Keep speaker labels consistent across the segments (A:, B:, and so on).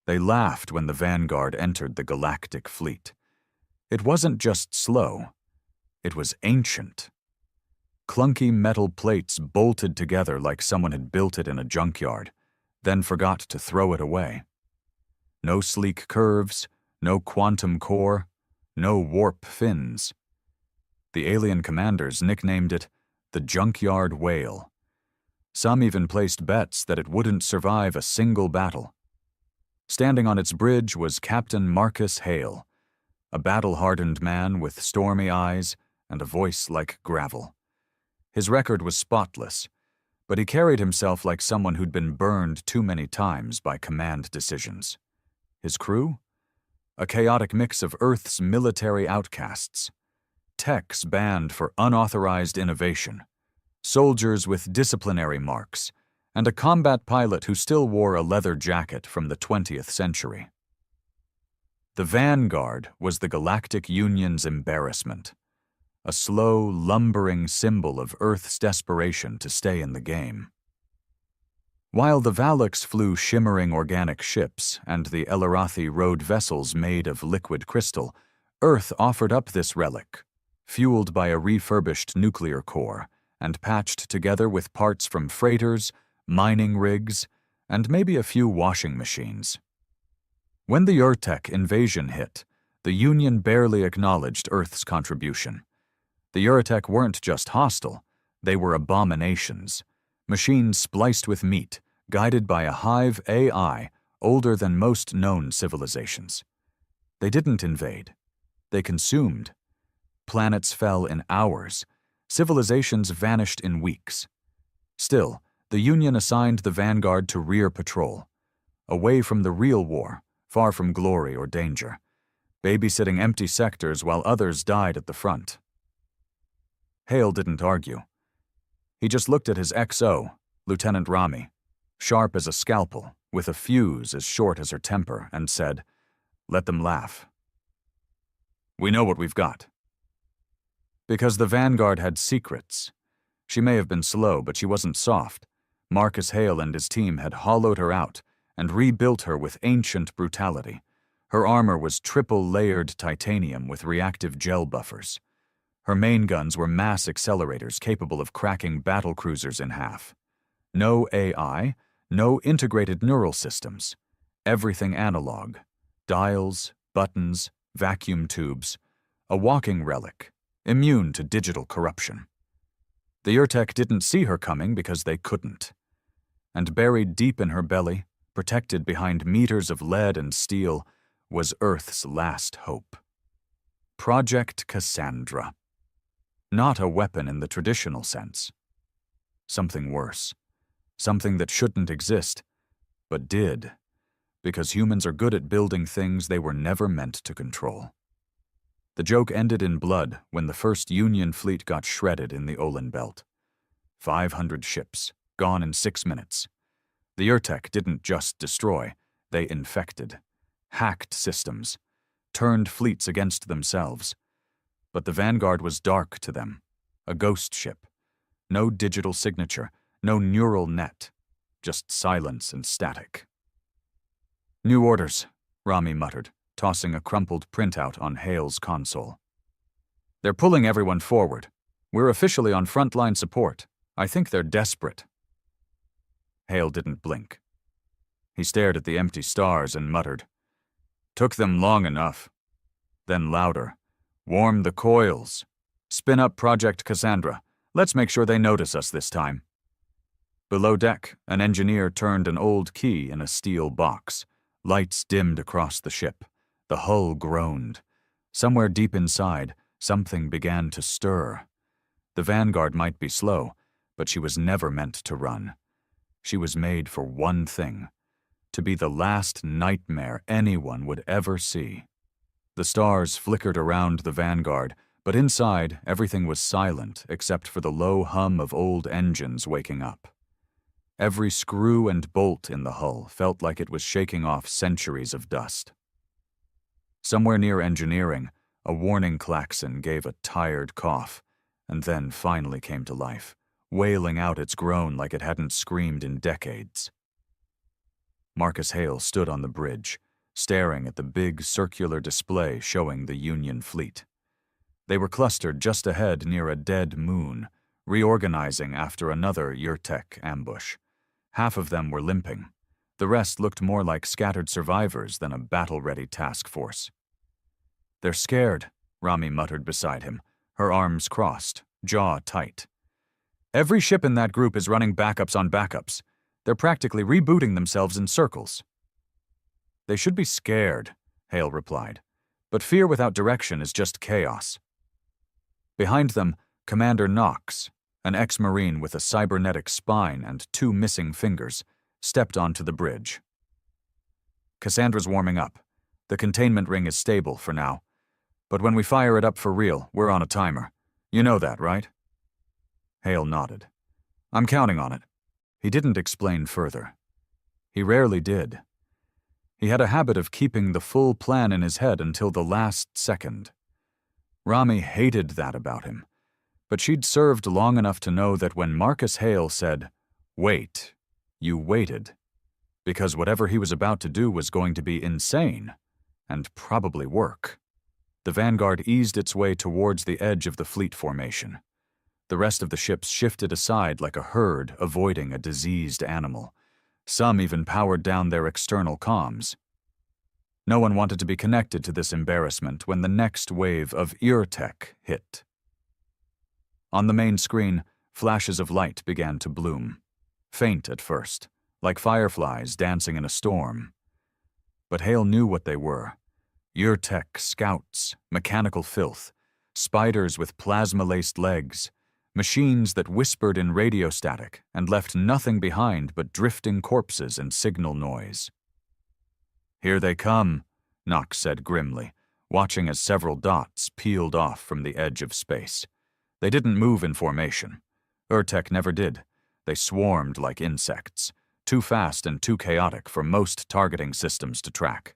A: They laughed when the vanguard entered the Galactic fleet. It wasn't just slow, it was ancient. Clunky metal plates bolted together like someone had built it in a junkyard, then forgot to throw it away. No sleek curves, no quantum core, no warp fins. The alien commanders nicknamed it the Junkyard Whale. Some even placed bets that it wouldn't survive a single battle. Standing on its bridge was Captain Marcus Hale, a battle-hardened man with stormy eyes and a voice like gravel. His record was spotless, but he carried himself like someone who'd been burned too many times by command decisions. His crew? A chaotic mix of Earth's military outcasts, techs banned for unauthorized innovation, soldiers with disciplinary marks, and a combat pilot who still wore a leather jacket from the 20th century. The Vanguard was the Galactic Union's embarrassment, a slow, lumbering symbol of Earth's desperation to stay in the game. While the Valaks flew shimmering organic ships and the Elarathi rode vessels made of liquid crystal, Earth offered up this relic, fueled by a refurbished nuclear core and patched together with parts from freighters, mining rigs, and maybe a few washing machines. When the Urtek invasion hit, the Union barely acknowledged Earth's contribution. The Urtek weren't just hostile, they were abominations, machines spliced with meat, guided by a hive AI older than most known civilizations. They didn't invade. They consumed. Planets fell in hours. Civilizations vanished in weeks. Still, the Union assigned the Vanguard to rear patrol, away from the real war, far from glory or danger, babysitting empty sectors while others died at the front. Hale didn't argue. He just looked at his XO, Lieutenant Rami, sharp as a scalpel, with a fuse as short as her temper, and said, "Let them laugh. We know what we've got." Because the Vanguard had secrets. She may have been slow, but she wasn't soft. Marcus Hale and his team had hollowed her out and rebuilt her with ancient brutality. Her armor was triple-layered titanium with reactive gel buffers. Her main guns were mass accelerators capable of cracking battle cruisers in half. No AI, no integrated neural systems. Everything analog. Dials, buttons, vacuum tubes. A walking relic, immune to digital corruption. The Urtek didn't see her coming because they couldn't. And buried deep in her belly, protected behind meters of lead and steel, was Earth's last hope. Project Cassandra. Not a weapon in the traditional sense. Something worse. Something that shouldn't exist, but did, because humans are good at building things they were never meant to control. The joke ended in blood when the first Union fleet got shredded in the Olin Belt. 500 ships, gone in 6 minutes. The Urtek didn't just destroy, they infected, hacked systems, turned fleets against themselves. But the Vanguard was dark to them, a ghost ship. No digital signature, no neural net, just silence and static. "New orders," Rami muttered, tossing a crumpled printout on Hale's console. "They're pulling everyone forward. We're officially on frontline support. I think they're desperate." Hale didn't blink. He stared at the empty stars and muttered, "Took them long enough." Then louder, "Warm the coils. Spin up Project Cassandra. Let's make sure they notice us this time." Below deck, an engineer turned an old key in a steel box. Lights dimmed across the ship. The hull groaned. Somewhere deep inside, something began to stir. The Vanguard might be slow, but she was never meant to run. She was made for one thing, to be the last nightmare anyone would ever see. The stars flickered around the Vanguard, but inside everything was silent except for the low hum of old engines waking up. Every screw and bolt in the hull felt like it was shaking off centuries of dust. Somewhere near engineering, a warning klaxon gave a tired cough, and then finally came to life, wailing out its groan like it hadn't screamed in decades. Marcus Hale stood on the bridge, staring at the big circular display showing the Union fleet. They were clustered just ahead near a dead moon, reorganizing after another Urtek ambush. Half of them were limping. The rest looked more like scattered survivors than a battle-ready task force. "They're scared," Rami muttered beside him, her arms crossed, jaw tight. "Every ship in that group is running backups on backups. They're practically rebooting themselves in circles." "They should be scared," Hale replied. "But fear without direction is just chaos." Behind them, Commander Knox, an ex-Marine with a cybernetic spine and 2 missing fingers, stepped onto the bridge. "Cassandra's warming up. The containment ring is stable for now. But when we fire it up for real, we're on a timer. You know that, right?" Hale nodded. "I'm counting on it." He didn't explain further. He rarely did. He had a habit of keeping the full plan in his head until the last second. Rami hated that about him, but she'd served long enough to know that when Marcus Hale said, "Wait," you waited, because whatever he was about to do was going to be insane, and probably work. The Vanguard eased its way towards the edge of the fleet formation. The rest of the ships shifted aside like a herd avoiding a diseased animal. Some even powered down their external comms. No one wanted to be connected to this embarrassment when the next wave of Urtek hit. On the main screen, flashes of light began to bloom. Faint at first, like fireflies dancing in a storm. But Hale knew what they were. Urtek scouts, mechanical filth, spiders with plasma-laced legs, machines that whispered in radio static and left nothing behind but drifting corpses and signal noise. "Here they come," Knox said grimly, watching as several dots peeled off from the edge of space. They didn't move in formation. Urtek never did. They swarmed like insects, too fast and too chaotic for most targeting systems to track.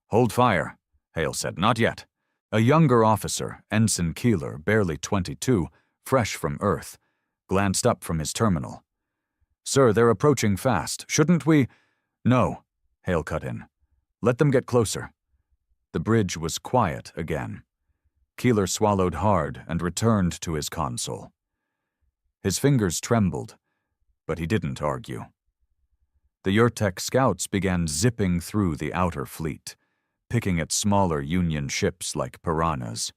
A: "Hold fire," Hale said. "Not yet." A younger officer, Ensign Keeler, barely 22, fresh from Earth, glanced up from his terminal. "Sir, they're approaching fast. Shouldn't we—" "No," Hale cut in. "Let them get closer." The bridge was quiet again. Keeler swallowed hard and returned to his console. His fingers trembled, but he didn't argue. The Urtek scouts began zipping through the outer fleet, picking at smaller Union ships like piranhas.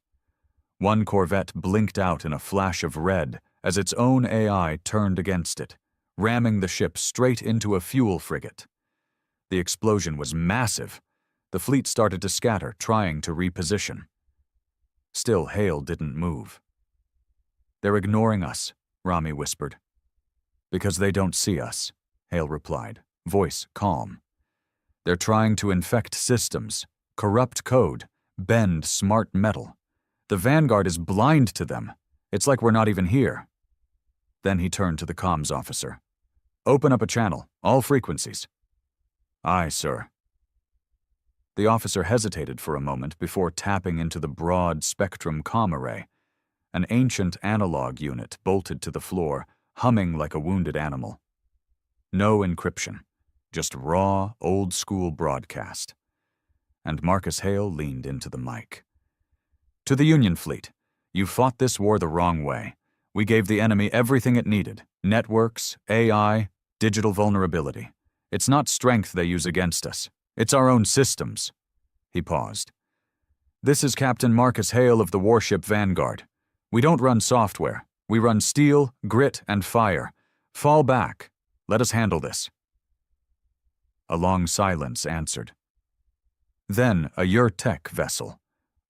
A: One corvette blinked out in a flash of red as its own AI turned against it, ramming the ship straight into a fuel frigate. The explosion was massive. The fleet started to scatter, trying to reposition. Still, Hale didn't move. "They're ignoring us," Rami whispered. "Because they don't see us," Hale replied, voice calm. "They're trying to infect systems, corrupt code, bend smart metal. The Vanguard is blind to them. It's like we're not even here." Then he turned to the comms officer. "Open up a channel, all frequencies." "Aye, sir." The officer hesitated for a moment before tapping into the broad spectrum comm array, an ancient analog unit bolted to the floor, humming like a wounded animal. No encryption, just raw, old-school broadcast. And Marcus Hale leaned into the mic. "To the Union fleet, you fought this war the wrong way. We gave the enemy everything it needed: networks, AI, digital vulnerability. It's not strength they use against us. It's our own systems." He paused. "This is Captain Marcus Hale of the Warship Vanguard. We don't run software. We run steel, grit, and fire. Fall back. Let us handle this." A long silence answered. Then a Urtek vessel,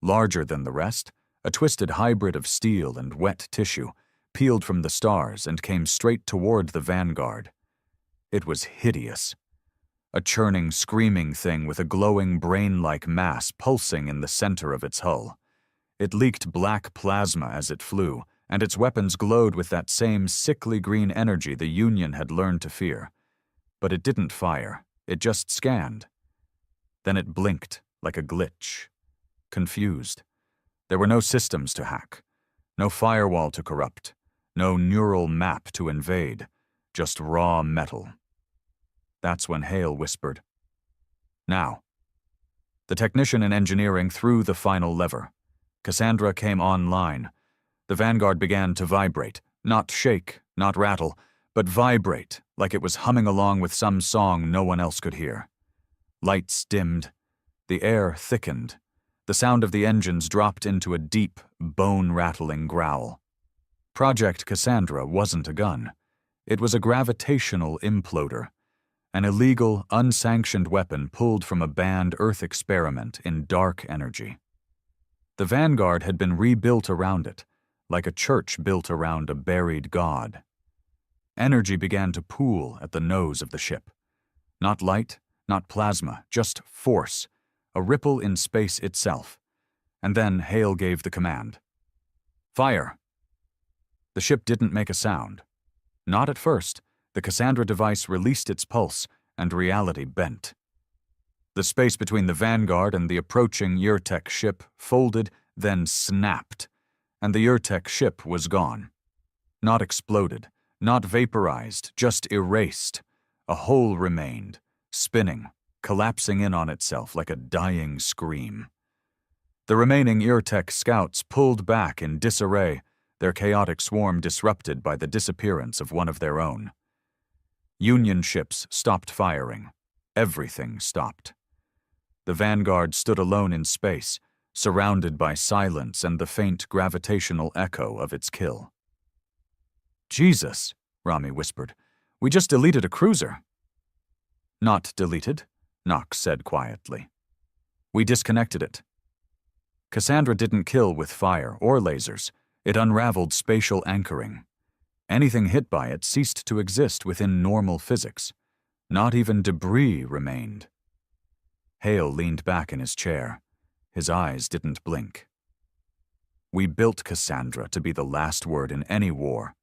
A: larger than the rest, a twisted hybrid of steel and wet tissue, peeled from the stars and came straight toward the Vanguard. It was hideous. A churning, screaming thing with a glowing brain-like mass pulsing in the center of its hull. It leaked black plasma as it flew, and its weapons glowed with that same sickly green energy the Union had learned to fear. But it didn't fire. It just scanned. Then it blinked like a glitch. Confused. There were no systems to hack, no firewall to corrupt, no neural map to invade, just raw metal. That's when Hale whispered, "Now." The technician in engineering threw the final lever. Cassandra came online. The Vanguard began to vibrate, not shake, not rattle, but vibrate like it was humming along with some song no one else could hear. Lights dimmed. The air thickened. The sound of the engines dropped into a deep, bone-rattling growl. Project Cassandra wasn't a gun. It was a gravitational imploder, an illegal, unsanctioned weapon pulled from a banned Earth experiment in dark energy. The Vanguard had been rebuilt around it, like a church built around a buried god. Energy began to pool at the nose of the ship. Not light, not plasma, just force, a ripple in space itself. And then Hale gave the command. "Fire!" The ship didn't make a sound. Not at first. The Cassandra device released its pulse, and reality bent. The space between the Vanguard and the approaching Urtek ship folded, then snapped, and the Urtek ship was gone. Not exploded, not vaporized, just erased. A hole remained, spinning, collapsing in on itself like a dying scream. The remaining Urtek scouts pulled back in disarray, their chaotic swarm disrupted by the disappearance of one of their own. Union ships stopped firing. Everything stopped. The Vanguard stood alone in space, surrounded by silence and the faint gravitational echo of its kill. "Jesus," Rami whispered. "We just deleted a cruiser." "Not deleted," Knox said quietly. "We disconnected it." Cassandra didn't kill with fire or lasers. It unraveled spatial anchoring. Anything hit by it ceased to exist within normal physics. Not even debris remained. Hale leaned back in his chair. His eyes didn't blink. "We built Cassandra to be the last word in any war,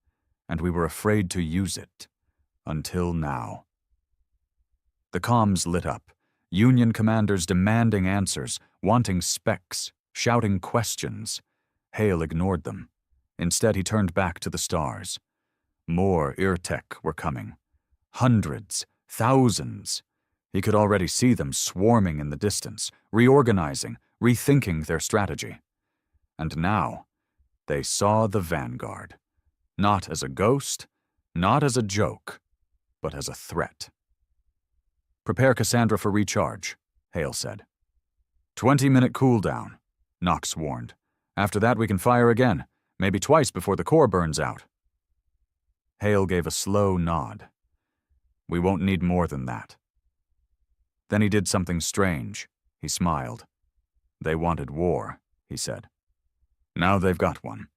A: and we were afraid to use it. Until now." The comms lit up. Union commanders demanding answers, wanting specs, shouting questions. Hale ignored them. Instead, he turned back to the stars. More Urtek were coming. Hundreds, thousands. He could already see them swarming in the distance, reorganizing, rethinking their strategy. And now, they saw the Vanguard. Not as a ghost, not as a joke, but as a threat. "Prepare Cassandra for recharge," Hale said. 20-minute cooldown, Knox warned. "After that we can fire again, maybe twice before the core burns out." Hale gave a slow nod. "We won't need more than that." Then he did something strange. He smiled. "They wanted war," he said. "Now they've got one."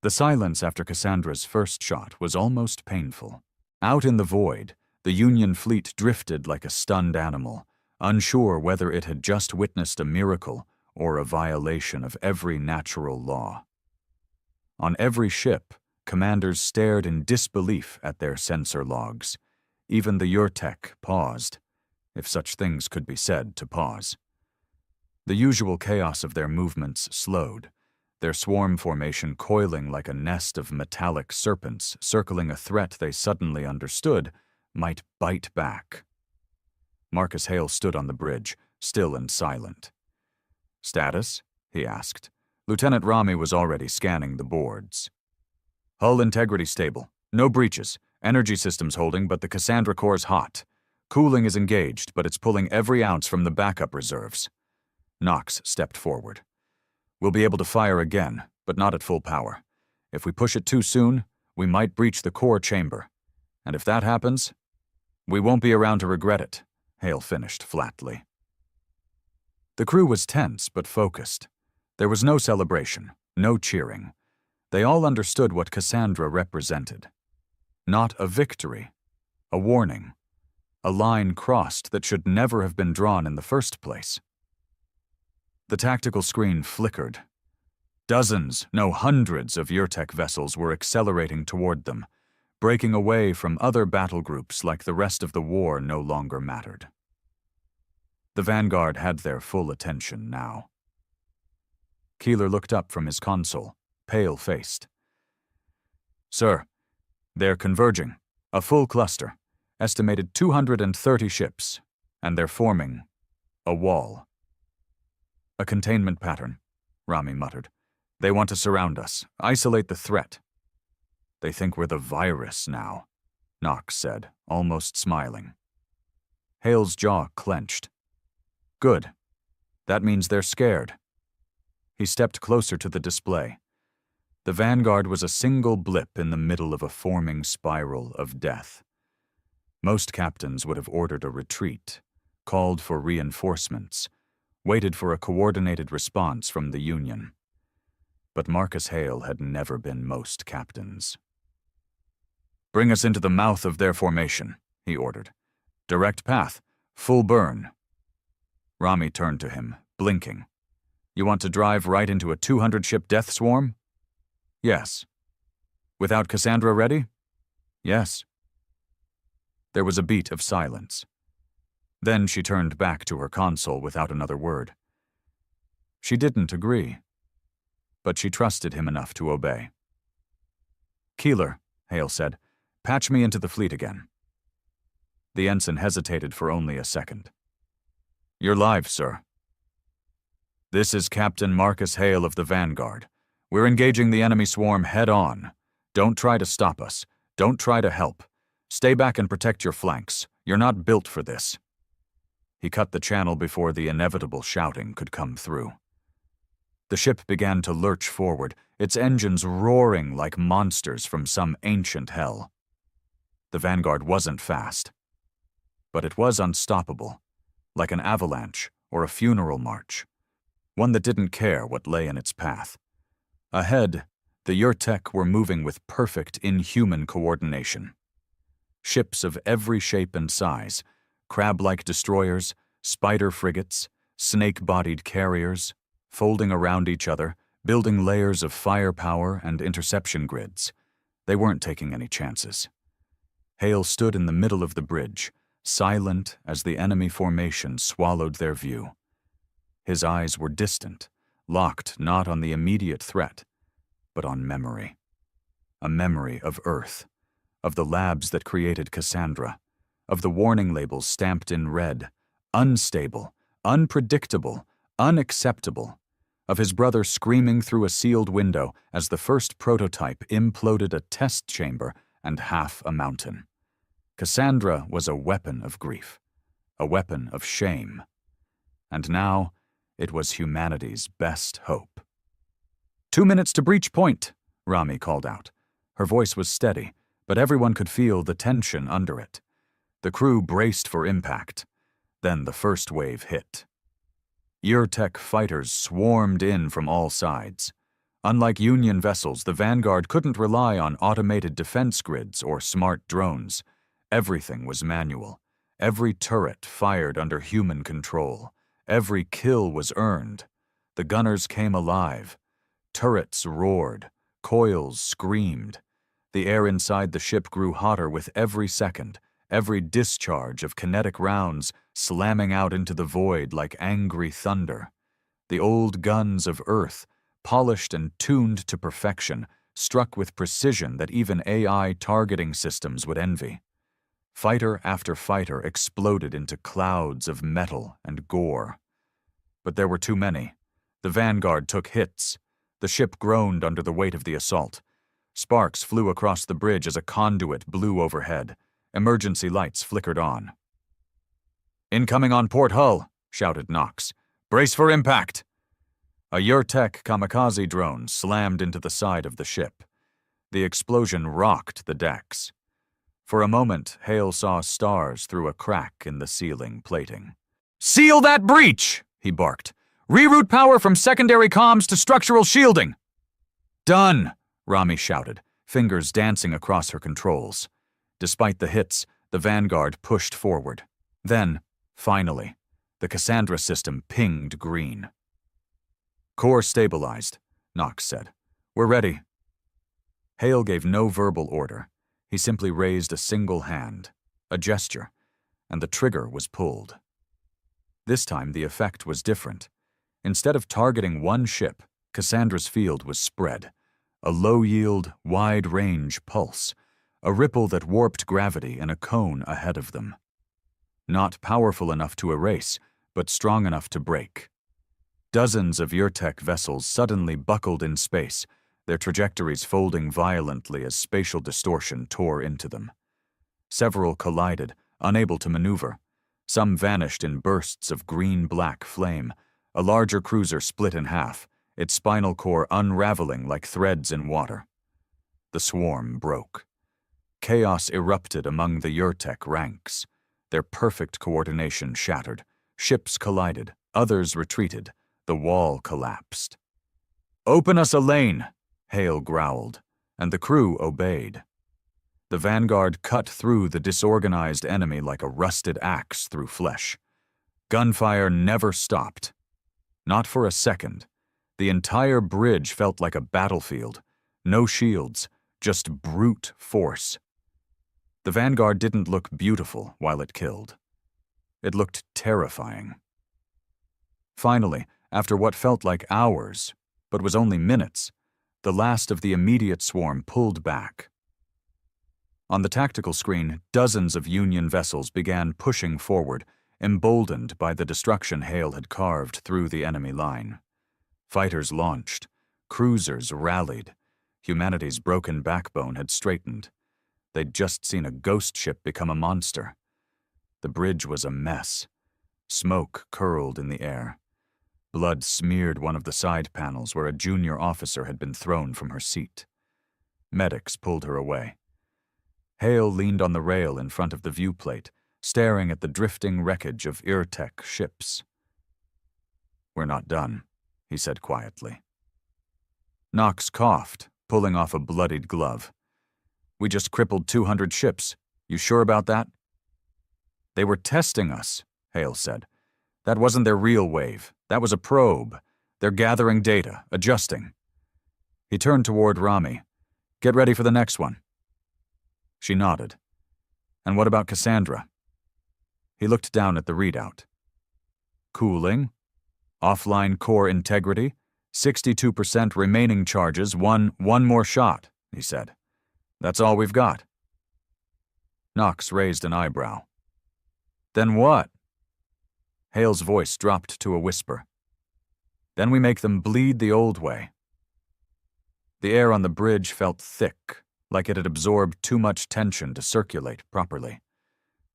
A: The silence after Cassandra's first shot was almost painful. Out in the void, the Union fleet drifted like a stunned animal, unsure whether it had just witnessed a miracle or a violation of every natural law. On every ship, commanders stared in disbelief at their sensor logs. Even the Urtek paused, if such things could be said to pause. The usual chaos of their movements slowed, their swarm formation coiling like a nest of metallic serpents circling a threat they suddenly understood might bite back. Marcus Hale stood on the bridge, still and silent. "Status?" he asked. Lieutenant Rami was already scanning the boards. "Hull integrity stable. No breaches. Energy systems holding, but the Cassandra core's hot. Cooling is engaged, but it's pulling every ounce from the backup reserves." Knox stepped forward. "We'll be able to fire again, but not at full power. If we push it too soon, we might breach the core chamber. And if that happens, we won't be around to regret it," Hale finished flatly. The crew was tense but focused. There was no celebration, no cheering. They all understood what Cassandra represented. Not a victory, a warning, a line crossed that should never have been drawn in the first place. The tactical screen flickered. Dozens, no hundreds of Urtek vessels were accelerating toward them, breaking away from other battle groups like the rest of the war no longer mattered. The Vanguard had their full attention now. Keeler looked up from his console, pale-faced. "Sir, they're converging. A full cluster. Estimated 230 ships, and they're forming a wall. A containment pattern, Rami muttered. They want to surround us, isolate the threat. They think we're the virus now, Knox said, almost smiling. Hale's jaw clenched. Good. That means they're scared. He stepped closer to the display. The Vanguard was a single blip in the middle of a forming spiral of death. Most captains would have ordered a retreat, called for reinforcements, waited for a coordinated response from the Union. But Marcus Hale had never been most captains. Bring us into the mouth of their formation, he ordered. Direct path, full burn. Rami turned to him, blinking. You want to drive right into a 200-ship death swarm? Yes. Without Cassandra ready? Yes. There was a beat of silence. Then she turned back to her console without another word. She didn't agree, but she trusted him enough to obey. Keeler, Hale said, patch me into the fleet again. The ensign hesitated for only a second. You're live, sir. This is Captain Marcus Hale of the Vanguard. We're engaging the enemy swarm head-on. Don't try to stop us. Don't try to help. Stay back and protect your flanks. You're not built for this. He cut the channel before the inevitable shouting could come through. The ship began to lurch forward, its engines roaring like monsters from some ancient hell. The Vanguard wasn't fast, but it was unstoppable, like an avalanche or a funeral march, one that didn't care what lay in its path. Ahead, the Urtek were moving with perfect inhuman coordination. Ships of every shape and size, crab-like destroyers, spider frigates, snake-bodied carriers, folding around each other, building layers of firepower and interception grids. They weren't taking any chances. Hale stood in the middle of the bridge, silent as the enemy formation swallowed their view. His eyes were distant, locked not on the immediate threat, but on memory. A memory of Earth, of the labs that created Cassandra, of the warning labels stamped in red, unstable, unpredictable, unacceptable, of his brother screaming through a sealed window as the first prototype imploded a test chamber and half a mountain. Cassandra was a weapon of grief, a weapon of shame. And now, it was humanity's best hope. 2 minutes to breach point, Rami called out. Her voice was steady, but everyone could feel the tension under it. The crew braced for impact. Then the first wave hit. Urtek fighters swarmed in from all sides. Unlike Union vessels, the Vanguard couldn't rely on automated defense grids or smart drones. Everything was manual. Every turret fired under human control. Every kill was earned. The gunners came alive. Turrets roared. Coils screamed. The air inside the ship grew hotter with every second, every discharge of kinetic rounds slamming out into the void like angry thunder. The old guns of Earth, polished and tuned to perfection, struck with precision that even AI targeting systems would envy. Fighter after fighter exploded into clouds of metal and gore. But there were too many. The Vanguard took hits. The ship groaned under the weight of the assault. Sparks flew across the bridge as a conduit blew overhead. Emergency lights flickered on. "Incoming on port hull," shouted Knox. "Brace for impact!" A Urtek kamikaze drone slammed into the side of the ship. The explosion rocked the decks. For a moment, Hale saw stars through a crack in the ceiling plating. "Seal that breach!" he barked. "Reroute power from secondary comms to structural shielding!" "Done!" Rami shouted, fingers dancing across her controls. Despite the hits, the Vanguard pushed forward. Then, finally, the Cassandra system pinged green. "Core stabilized," Knox said. "We're ready." Hale gave no verbal order. He simply raised a single hand, a gesture, and the trigger was pulled. This time the effect was different. Instead of targeting one ship, Cassandra's field was spread, a low-yield, wide-range pulse, a ripple that warped gravity in a cone ahead of them. Not powerful enough to erase, but strong enough to break. Dozens of Urtek vessels suddenly buckled in space, their trajectories folding violently as spatial distortion tore into them. Several collided, unable to maneuver. Some vanished in bursts of green-black flame. A larger cruiser split in half, its spinal core unraveling like threads in water. The swarm broke. Chaos erupted among the Urtek ranks. Their perfect coordination shattered. Ships collided, others retreated. The wall collapsed. "Open us a lane," Hale growled, and the crew obeyed. The Vanguard cut through the disorganized enemy like a rusted axe through flesh. Gunfire never stopped. Not for a second. The entire bridge felt like a battlefield. No shields, just brute force. The Vanguard didn't look beautiful while it killed. It looked terrifying. Finally, after what felt like hours, but was only minutes, the last of the immediate swarm pulled back. On the tactical screen, dozens of Union vessels began pushing forward, emboldened by the destruction Hale had carved through the enemy line. Fighters launched. Cruisers rallied. Humanity's broken backbone had straightened. They'd just seen a ghost ship become a monster. The bridge was a mess. Smoke curled in the air. Blood smeared one of the side panels where a junior officer had been thrown from her seat. Medics pulled her away. Hale leaned on the rail in front of the viewplate, staring at the drifting wreckage of Urtek ships. "We're not done," he said quietly. Knox coughed, pulling off a bloodied glove. "We just crippled 200 ships. You sure about that?" "They were testing us," Hale said. "That wasn't their real wave. That was a probe. They're gathering data, adjusting." He turned toward Rami. "Get ready for the next one." She nodded. "And what about Cassandra?" He looked down at the readout. "Cooling. Offline core integrity. 62% remaining charges. One more shot," he said. "That's all we've got." Knox raised an eyebrow. "Then what?" Hale's voice dropped to a whisper. "Then we make them bleed the old way." The air on the bridge felt thick, like it had absorbed too much tension to circulate properly.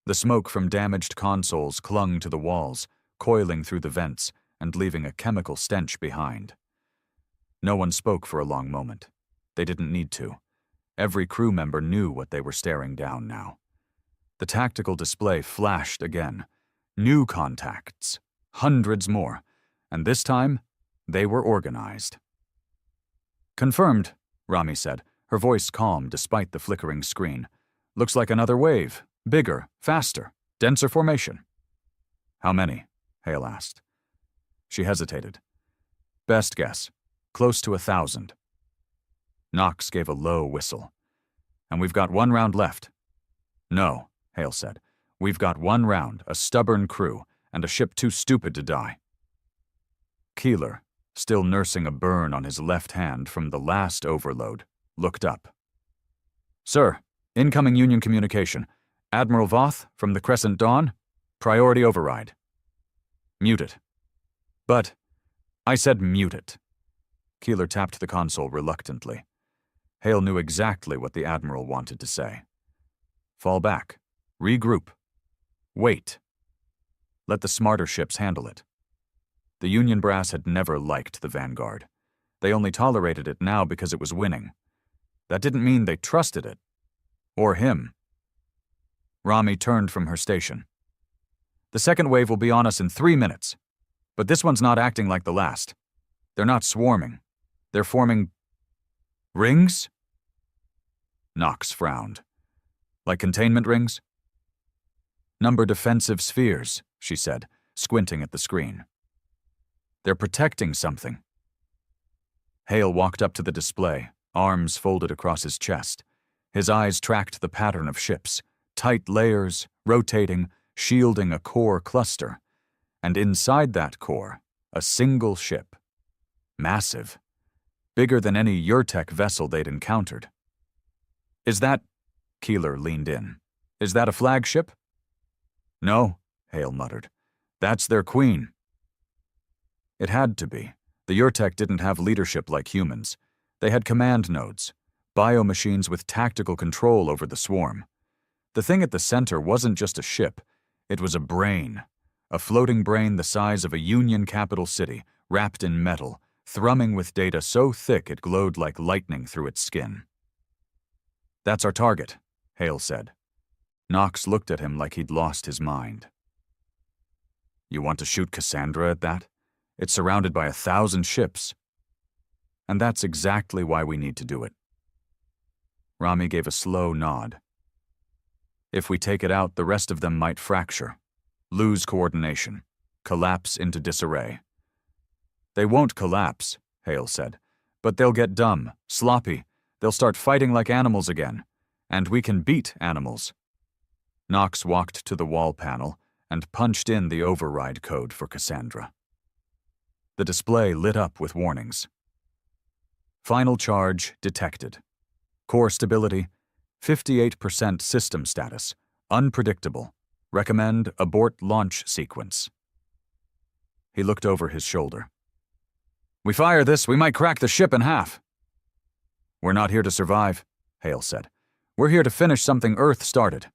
A: The smoke from damaged consoles clung to the walls, coiling through the vents and leaving a chemical stench behind. No one spoke for a long moment. They didn't need to. Every crew member knew what they were staring down now. The tactical display flashed again. New contacts. Hundreds more. And this time, they were organized. "Confirmed," Rami said, her voice calm despite the flickering screen. "Looks like another wave. Bigger, faster, denser formation." "How many?" Hale asked. She hesitated. "Best guess. Close to 1,000. Knox gave a low whistle. "And we've got one round left." "No," Hale said. "We've got one round, a stubborn crew, and a ship too stupid to die." Keeler, still nursing a burn on his left hand from the last overload, looked up. "Sir, incoming Union communication. Admiral Voth from the Crescent Dawn. Priority override." "Mute it." "But—" "I said mute it." Keeler tapped the console reluctantly. Hale knew exactly what the Admiral wanted to say. "Fall back. Regroup. Wait. Let the smarter ships handle it." The Union brass had never liked the Vanguard. They only tolerated it now because it was winning. That didn't mean they trusted it. Or him. Rami turned from her station. "The second wave will be on us in 3 minutes. But this one's not acting like the last. They're not swarming. They're forming... rings?" Knox frowned. "Like containment rings?" "Number defensive spheres," she said, squinting at the screen. "They're protecting something." Hale walked up to the display, arms folded across his chest. His eyes tracked the pattern of ships, tight layers, rotating, shielding a core cluster. And inside that core, a single ship. Massive. Bigger than any Urtek vessel they'd encountered. "Is that..." Keeler leaned in. Is that a flagship? No, Hale muttered. That's their queen. It had to be. The Urtek didn't have leadership like humans. They had command nodes, biomachines with tactical control over the swarm. The thing at the center wasn't just a ship. It was a brain. A floating brain the size of a Union capital city, wrapped in metal, thrumming with data so thick it glowed like lightning through its skin. That's our target, Hale said. Knox looked at him like he'd lost his mind. You want to shoot Cassandra at that? It's surrounded by 1,000 ships. And that's exactly why we need to do it. Rami gave a slow nod. If we take it out, the rest of them might fracture, lose coordination, collapse into disarray. They won't collapse, Hale said, but they'll get dumb, sloppy. They'll start fighting like animals again, and we can beat animals. Knox walked to the wall panel and punched in the override code for Cassandra. The display lit up with warnings. Final charge detected. Core stability, 58% system status, unpredictable. Recommend abort launch sequence. He looked over his shoulder. We fire this, we might crack the ship in half. We're not here to survive, Hale said. We're here to finish something Earth started.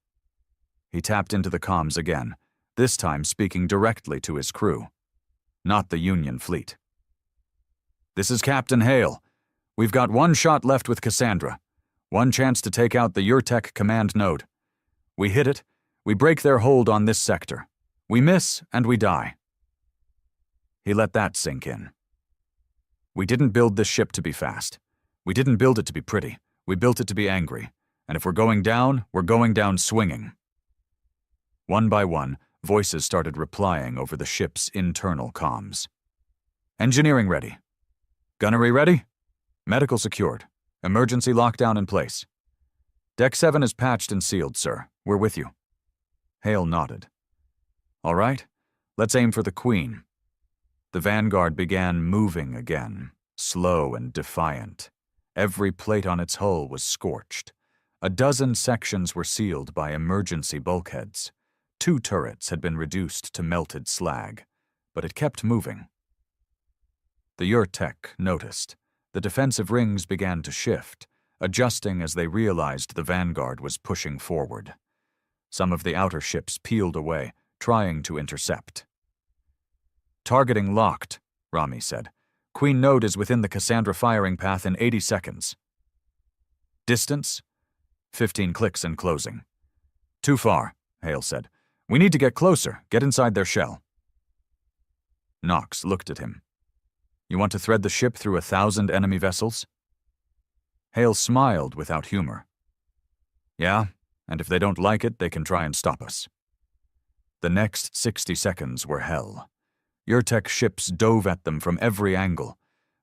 A: He tapped into the comms again, this time speaking directly to his crew, not the Union fleet. This is Captain Hale. We've got one shot left with Cassandra. One chance to take out the Urtek command node. We hit it, we break their hold on this sector. We miss, and we die. He let that sink in. We didn't build this ship to be fast. We didn't build it to be pretty. We built it to be angry. And if we're going down swinging. One by one, voices started replying over the ship's internal comms. Engineering ready. Gunnery ready? Medical secured. Emergency lockdown in place. Deck 7 is patched and sealed, sir. We're with you. Hale nodded. All right, let's aim for the Queen. The Vanguard began moving again, slow and defiant. Every plate on its hull was scorched. A dozen sections were sealed by emergency bulkheads. 2 turrets had been reduced to melted slag, but it kept moving. The Urtek noticed. The defensive rings began to shift, adjusting as they realized the Vanguard was pushing forward. Some of the outer ships peeled away, trying to intercept. Targeting locked, Rami said. Queen node is within the Cassandra firing path in 80 seconds. Distance? 15 clicks and closing. Too far, Hale said. We need to get closer, get inside their shell. Knox looked at him. You want to thread the ship through 1,000 enemy vessels? Hale smiled without humor. Yeah, and if they don't like it, they can try and stop us. The next 60 seconds were hell. Urtek ships dove at them from every angle.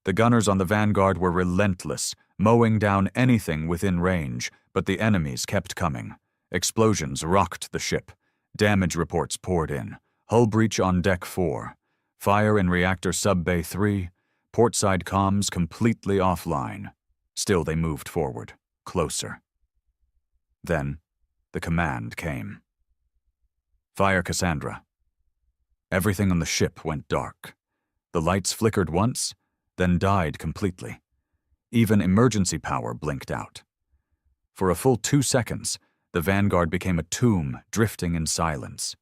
A: The gunners on the Vanguard were relentless, mowing down anything within range, but the enemies kept coming. Explosions rocked the ship. Damage reports poured in. Hull breach on Deck 4. Fire in Reactor Sub-Bay 3. Portside comms completely offline. Still they moved forward, closer. Then, the command came. Fire Cassandra. Everything on the ship went dark. The lights flickered once, then died completely. Even emergency power blinked out. For a full 2 seconds, the Vanguard became a tomb drifting in silence.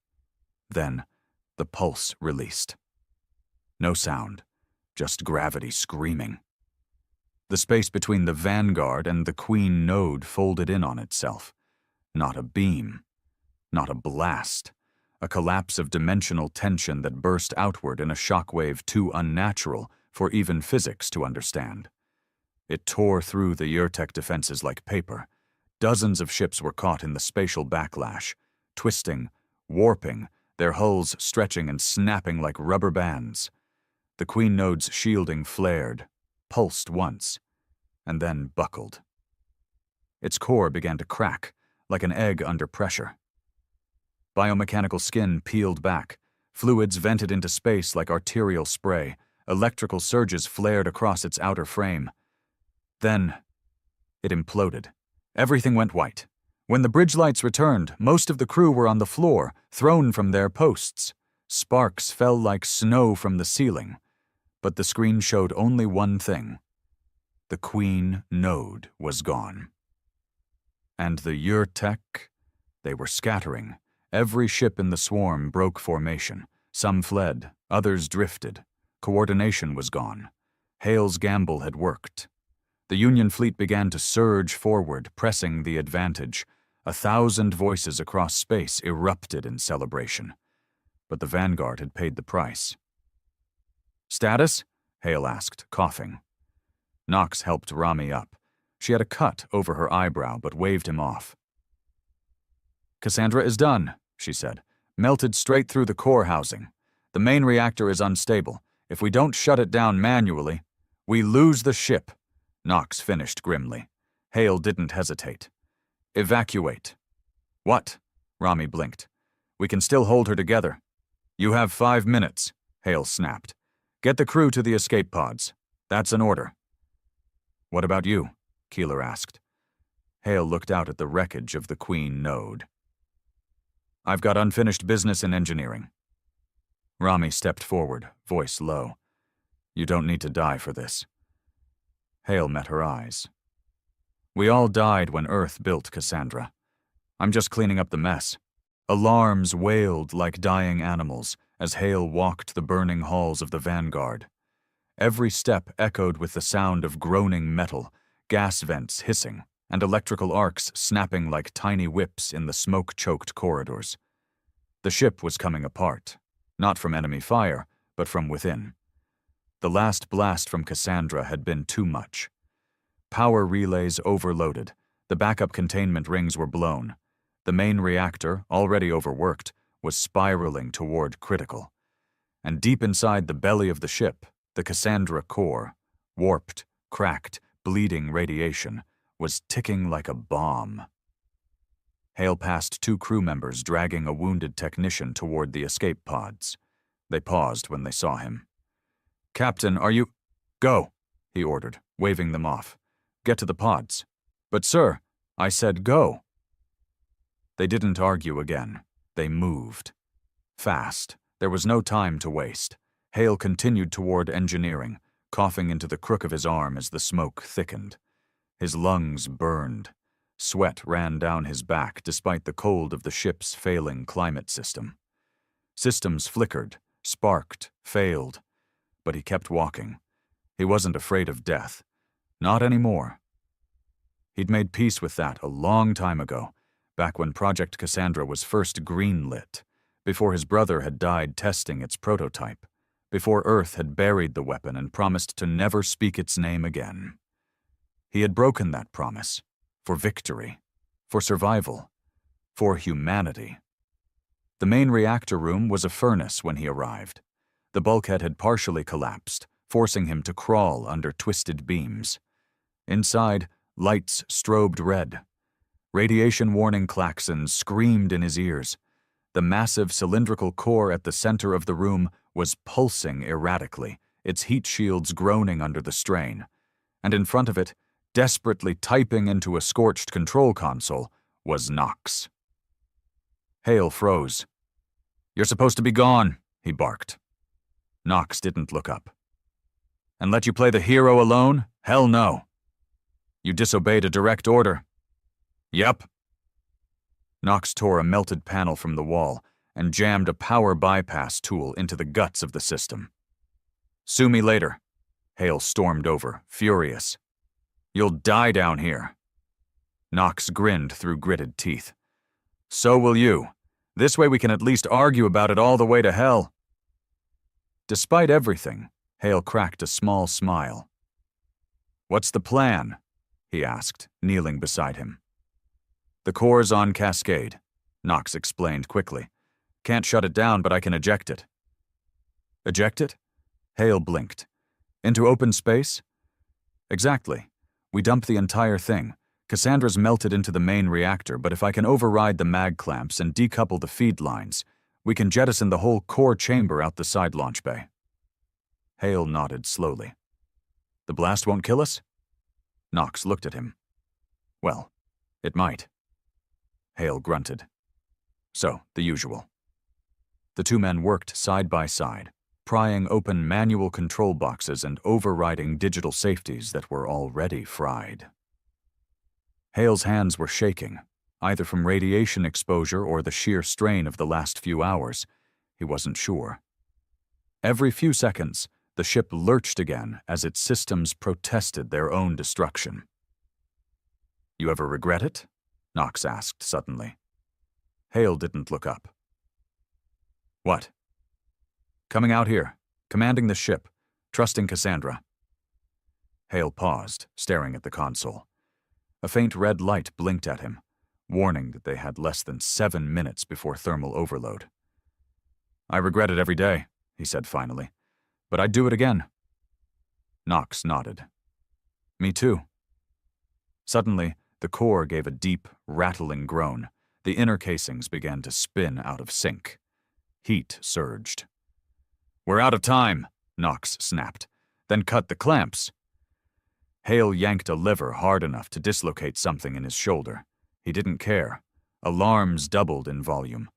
A: Then, the pulse released. No sound, just gravity screaming. The space between the Vanguard and the Queen node folded in on itself. Not a beam, not a blast. A collapse of dimensional tension that burst outward in a shockwave too unnatural for even physics to understand. It tore through the Urtek defenses like paper. Dozens of ships were caught in the spatial backlash, twisting, warping, their hulls stretching and snapping like rubber bands. The Queen node's shielding flared, pulsed once, and then buckled. Its core began to crack, like an egg under pressure. Biomechanical skin peeled back, fluids vented into space like arterial spray, electrical surges flared across its outer frame. Then, it imploded. Everything went white. When the bridge lights returned, most of the crew were on the floor, thrown from their posts. Sparks fell like snow from the ceiling, but the screen showed only one thing. The Queen node was gone. And the Urtek? They were scattering. Every ship in the swarm broke formation. Some fled, others drifted. Coordination was gone. Hale's gamble had worked. The Union fleet began to surge forward, pressing the advantage. 1,000 voices across space erupted in celebration. But the Vanguard had paid the price. "Status?" Hale asked, coughing. Nox helped Rami up. She had a cut over her eyebrow, but waved him off. "Cassandra is done," she said. "Melted straight through the core housing. The main reactor is unstable. If we don't shut it down manually, we lose the ship," Nox finished grimly. Hale didn't hesitate. "Evacuate." "What?" Rami blinked. "We can still hold her together." "You have 5 minutes," Hale snapped. "Get the crew to the escape pods. That's an order." "What about you?" Keeler asked. Hale looked out at the wreckage of the Queen node. "I've got unfinished business in engineering." Rami stepped forward, voice low. "You don't need to die for this." Hale met her eyes. "We all died when Earth built Cassandra. I'm just cleaning up the mess." Alarms wailed like dying animals as Hale walked the burning halls of the Vanguard. Every step echoed with the sound of groaning metal, gas vents hissing, and electrical arcs snapping like tiny whips in the smoke-choked corridors. The ship was coming apart, not from enemy fire, but from within. The last blast from Cassandra had been too much. Power relays overloaded, the backup containment rings were blown. The main reactor, already overworked, was spiraling toward critical. And deep inside the belly of the ship, the Cassandra core, warped, cracked, bleeding radiation, was ticking like a bomb. Hale passed 2 crew members dragging a wounded technician toward the escape pods. They paused when they saw him. "Captain, are you—" "Go," he ordered, waving them off. "Get to the pods." "But sir," I said go. They didn't argue again. They moved. Fast. There was no time to waste. Hale continued toward engineering, coughing into the crook of his arm as the smoke thickened. His lungs burned. Sweat ran down his back despite the cold of the ship's failing climate system. Systems flickered, sparked, failed. But he kept walking. He wasn't afraid of death. Not anymore. He'd made peace with that a long time ago, back when Project Cassandra was first greenlit, before his brother had died testing its prototype, before Earth had buried the weapon and promised to never speak its name again. He had broken that promise, for victory, for survival, for humanity. The main reactor room was a furnace when he arrived. The bulkhead had partially collapsed, forcing him to crawl under twisted beams. Inside, lights strobed red. Radiation warning klaxons screamed in his ears. The massive cylindrical core at the center of the room was pulsing erratically, its heat shields groaning under the strain. And in front of it, desperately typing into a scorched control console, was Nox. Hale froze. "You're supposed to be gone," he barked. Nox didn't look up. "And let you play the hero alone? Hell no. You disobeyed a direct order." "Yep." Nox tore a melted panel from the wall and jammed a power bypass tool into the guts of the system. "Sue me later." Hale stormed over, furious. "You'll die down here." Nox grinned through gritted teeth. "So will you. This way we can at least argue about it all the way to hell." Despite everything, Hale cracked a small smile. "What's the plan?" he asked, kneeling beside him. "The core's on cascade," Nox explained quickly. "Can't shut it down, but I can eject it." "Eject it?" Hale blinked. "Into open space?" "Exactly. We dump the entire thing. Cassandra's melted into the main reactor, but if I can override the mag clamps and decouple the feed lines, we can jettison the whole core chamber out the side launch bay." Hale nodded slowly. "The blast won't kill us?" Nox looked at him. "Well, it might." Hale grunted. So, the usual. The two men worked side by side, prying open manual control boxes and overriding digital safeties that were already fried. Hale's hands were shaking, either from radiation exposure or the sheer strain of the last few hours. He wasn't sure. Every few seconds, the ship lurched again as its systems protested their own destruction. "You ever regret it?" Knox asked suddenly. Hale didn't look up. "What?" "Coming out here, commanding the ship, trusting Cassandra." Hale paused, staring at the console. A faint red light blinked at him, warning that they had less than 7 minutes before thermal overload. "I regret it every day," he said finally, "but I'd do it again." Knox nodded. "Me too." Suddenly, the core gave a deep, rattling groan. The inner casings began to spin out of sync. Heat surged. "We're out of time," Knox snapped. "Then cut the clamps." Hale yanked a lever hard enough to dislocate something in his shoulder. He didn't care. Alarms doubled in volume.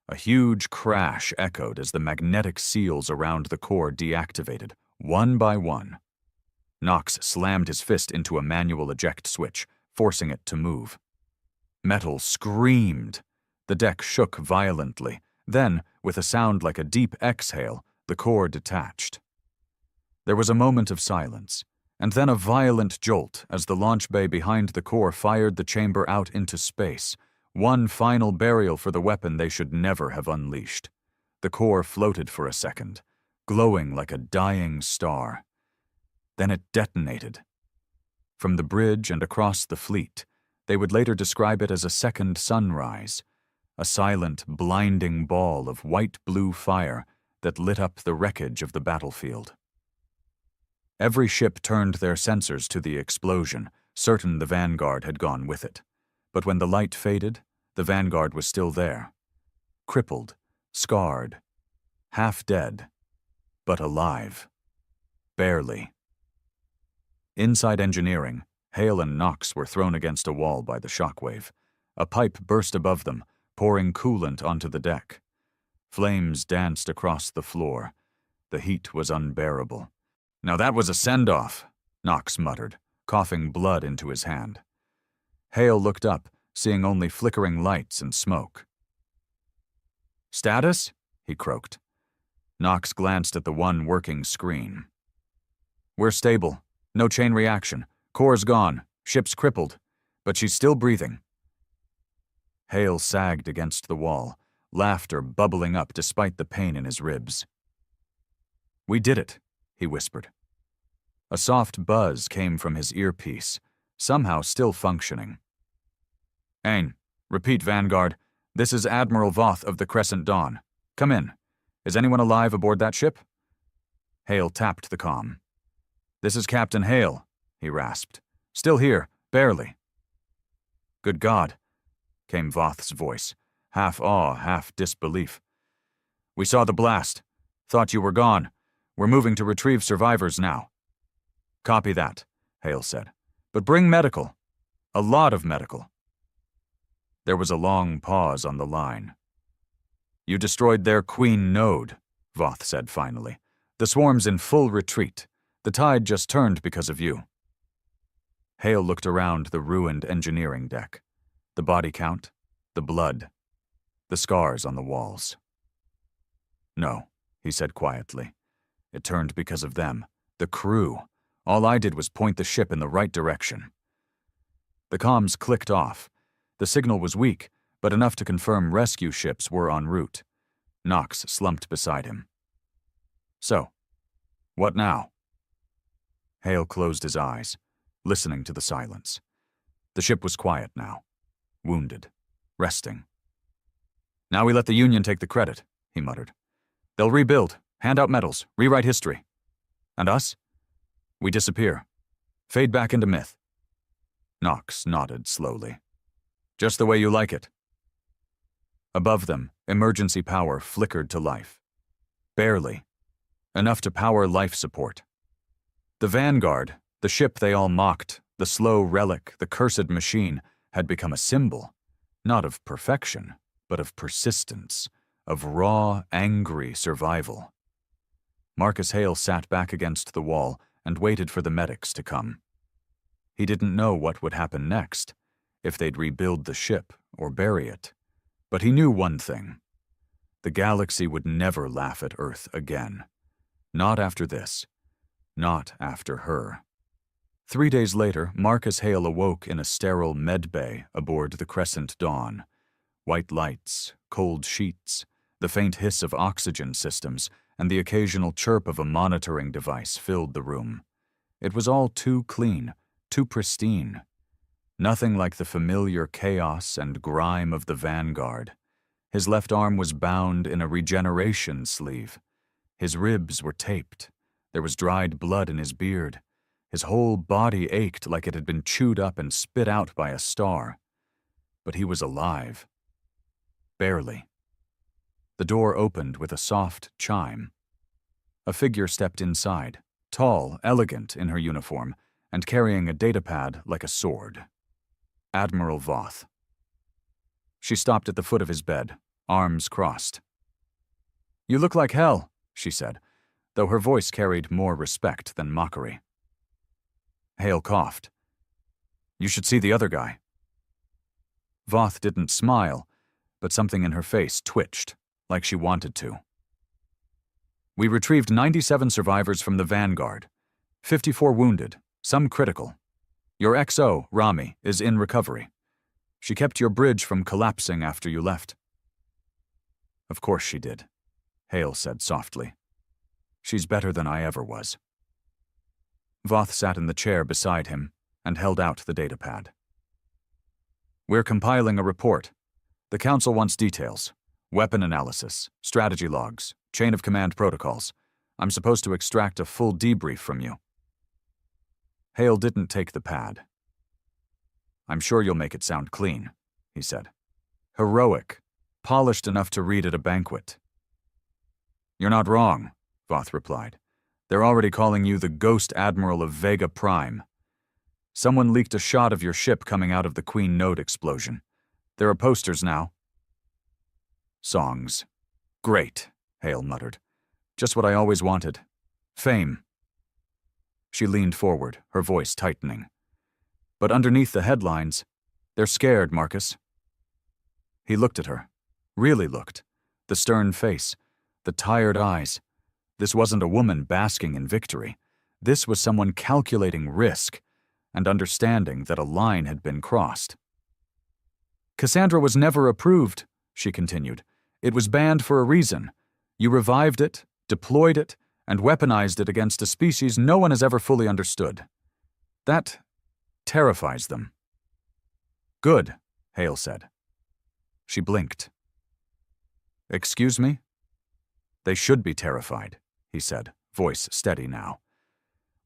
A: A huge crash echoed as the magnetic seals around the core deactivated, one by one. Knox slammed his fist into a manual eject switch, forcing it to move. Metal screamed. The deck shook violently. Then, with a sound like a deep exhale, the core detached. There was a moment of silence, and then a violent jolt as the launch bay behind the core fired the chamber out into space, one final burial for the weapon they should never have unleashed. The core floated for a second, glowing like a dying star. Then it detonated. From the bridge and across the fleet, they would later describe it as a second sunrise, a silent, blinding ball of white-blue fire that lit up the wreckage of the battlefield. Every ship turned their sensors to the explosion, certain the Vanguard had gone with it. But when the light faded, the Vanguard was still there. Crippled, scarred, half dead, but alive. Barely. Inside engineering, Hale and Knox were thrown against a wall by the shockwave. A pipe burst above them, pouring coolant onto the deck. Flames danced across the floor. The heat was unbearable. "Now that was a send-off," Knox muttered, coughing blood into his hand. Hale looked up, seeing only flickering lights and smoke. "Status?" he croaked. Knox glanced at the one working screen. "We're stable. No chain reaction. Core's gone. Ship's crippled. But she's still breathing." Hale sagged against the wall, laughter bubbling up despite the pain in his ribs. "We did it," he whispered. A soft buzz came from his earpiece, somehow still functioning. "Ain, repeat, Vanguard. This is Admiral Voth of the Crescent Dawn. Come in. Is anyone alive aboard that ship?" Hale tapped the comm. "This is Captain Hale," he rasped. "Still here, barely." "Good God," came Voth's voice, half awe, half disbelief. "We saw the blast. Thought you were gone. We're moving to retrieve survivors now." "Copy that," Hale said. "But bring medical. A lot of medical." There was a long pause on the line. "You destroyed their queen node," Voth said finally. "The swarm's in full retreat. The tide just turned because of you." Hale looked around the ruined engineering deck. The body count, the blood, the scars on the walls. "No," he said quietly. "It turned because of them. The crew. All I did was point the ship in the right direction." The comms clicked off. The signal was weak, but enough to confirm rescue ships were en route. Knox slumped beside him. "So, what now?" Hale closed his eyes, listening to the silence. The ship was quiet now, wounded, resting. "Now we let the Union take the credit," he muttered. "They'll rebuild, hand out medals, rewrite history. And us? We disappear. Fade back into myth." Knox nodded slowly. "Just the way you like it." Above them, emergency power flickered to life. Barely. Enough to power life support. The Vanguard, the ship they all mocked, the slow relic, the cursed machine, had become a symbol. Not of perfection, but of persistence, of raw, angry survival. Marcus Hale sat back against the wall and waited for the medics to come. He didn't know what would happen next, if they'd rebuild the ship or bury it. But he knew one thing. The galaxy would never laugh at Earth again. Not after this. Not after her. 3 days later, Marcus Hale awoke in a sterile med bay aboard the Crescent Dawn. White lights, cold sheets, the faint hiss of oxygen systems, and the occasional chirp of a monitoring device filled the room. It was all too clean, too pristine. Nothing like the familiar chaos and grime of the Vanguard. His left arm was bound in a regeneration sleeve. His ribs were taped. There was dried blood in his beard. His whole body ached like it had been chewed up and spit out by a star. But he was alive. Barely. The door opened with a soft chime. A figure stepped inside, tall, elegant in her uniform, and carrying a datapad like a sword. Admiral Voth. She stopped at the foot of his bed, arms crossed. "You look like hell," she said, though her voice carried more respect than mockery. Hale coughed. "You should see the other guy." Voth didn't smile, but something in her face twitched, like she wanted to. "We retrieved 97 survivors from the Vanguard, 54 wounded, some critical. Your XO, Rami, is in recovery. She kept your bridge from collapsing after you left." "Of course she did," Hale said softly. "She's better than I ever was." Voth sat in the chair beside him and held out the datapad. "We're compiling a report. The Council wants details. Weapon analysis, strategy logs, chain of command protocols. I'm supposed to extract a full debrief from you." Hale didn't take the pad. "I'm sure you'll make it sound clean," he said. "Heroic, polished enough to read at a banquet." "You're not wrong," Voth replied. "They're already calling you the Ghost Admiral of Vega Prime. Someone leaked a shot of your ship coming out of the Queen Node explosion. There are posters now." "Songs. Great," Hale muttered. "Just what I always wanted. Fame." She leaned forward, her voice tightening. "But underneath the headlines, they're scared, Marcus." He looked at her. Really looked. The stern face. The tired eyes. This wasn't a woman basking in victory. This was someone calculating risk and understanding that a line had been crossed. "Cassandra was never approved," she continued. "It was banned for a reason. You revived it, deployed it, and weaponized it against a species no one has ever fully understood. That terrifies them." "Good," Hale said. She blinked. "Excuse me?" "They should be terrified," he said, voice steady now.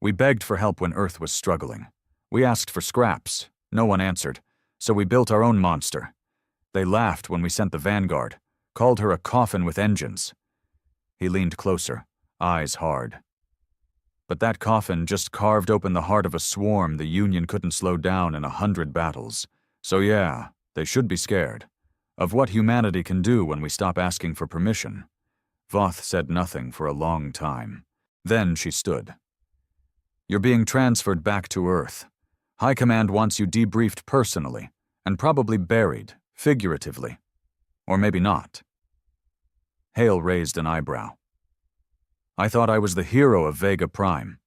A: "We begged for help when Earth was struggling. We asked for scraps. No one answered, so we built our own monster. They laughed when we sent the Vanguard, called her a coffin with engines." He leaned closer, eyes hard. "But that coffin just carved open the heart of a swarm the Union couldn't slow down in 100 battles. So yeah, they should be scared. Of what humanity can do when we stop asking for permission." Voth said nothing for a long time. Then she stood. "You're being transferred back to Earth. High Command wants you debriefed personally, and probably buried, figuratively. Or maybe not." Hale raised an eyebrow. "I thought I was the hero of Vega Prime."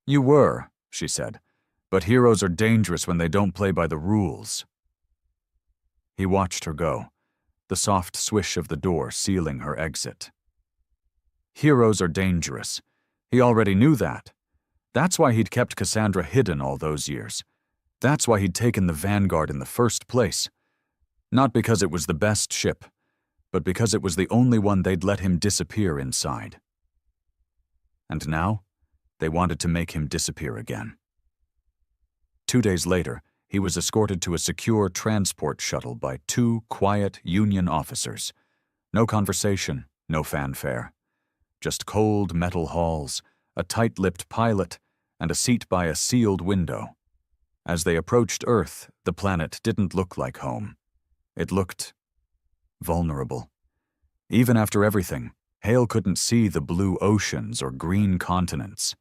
A: "You were," she said, "but heroes are dangerous when they don't play by the rules." He watched her go, the soft swish of the door sealing her exit. Heroes are dangerous. He already knew that. That's why he'd kept Cassandra hidden all those years. That's why he'd taken the Vanguard in the first place. Not because it was the best ship, but because it was the only one they'd let him disappear inside. And now, they wanted to make him disappear again. 2 days later, he was escorted to a secure transport shuttle by 2 quiet Union officers. No conversation, no fanfare. Just cold metal halls, a tight-lipped pilot, and a seat by a sealed window. As they approached Earth, the planet didn't look like home. It looked vulnerable. Even after everything, Hale couldn't see the blue oceans or green continents.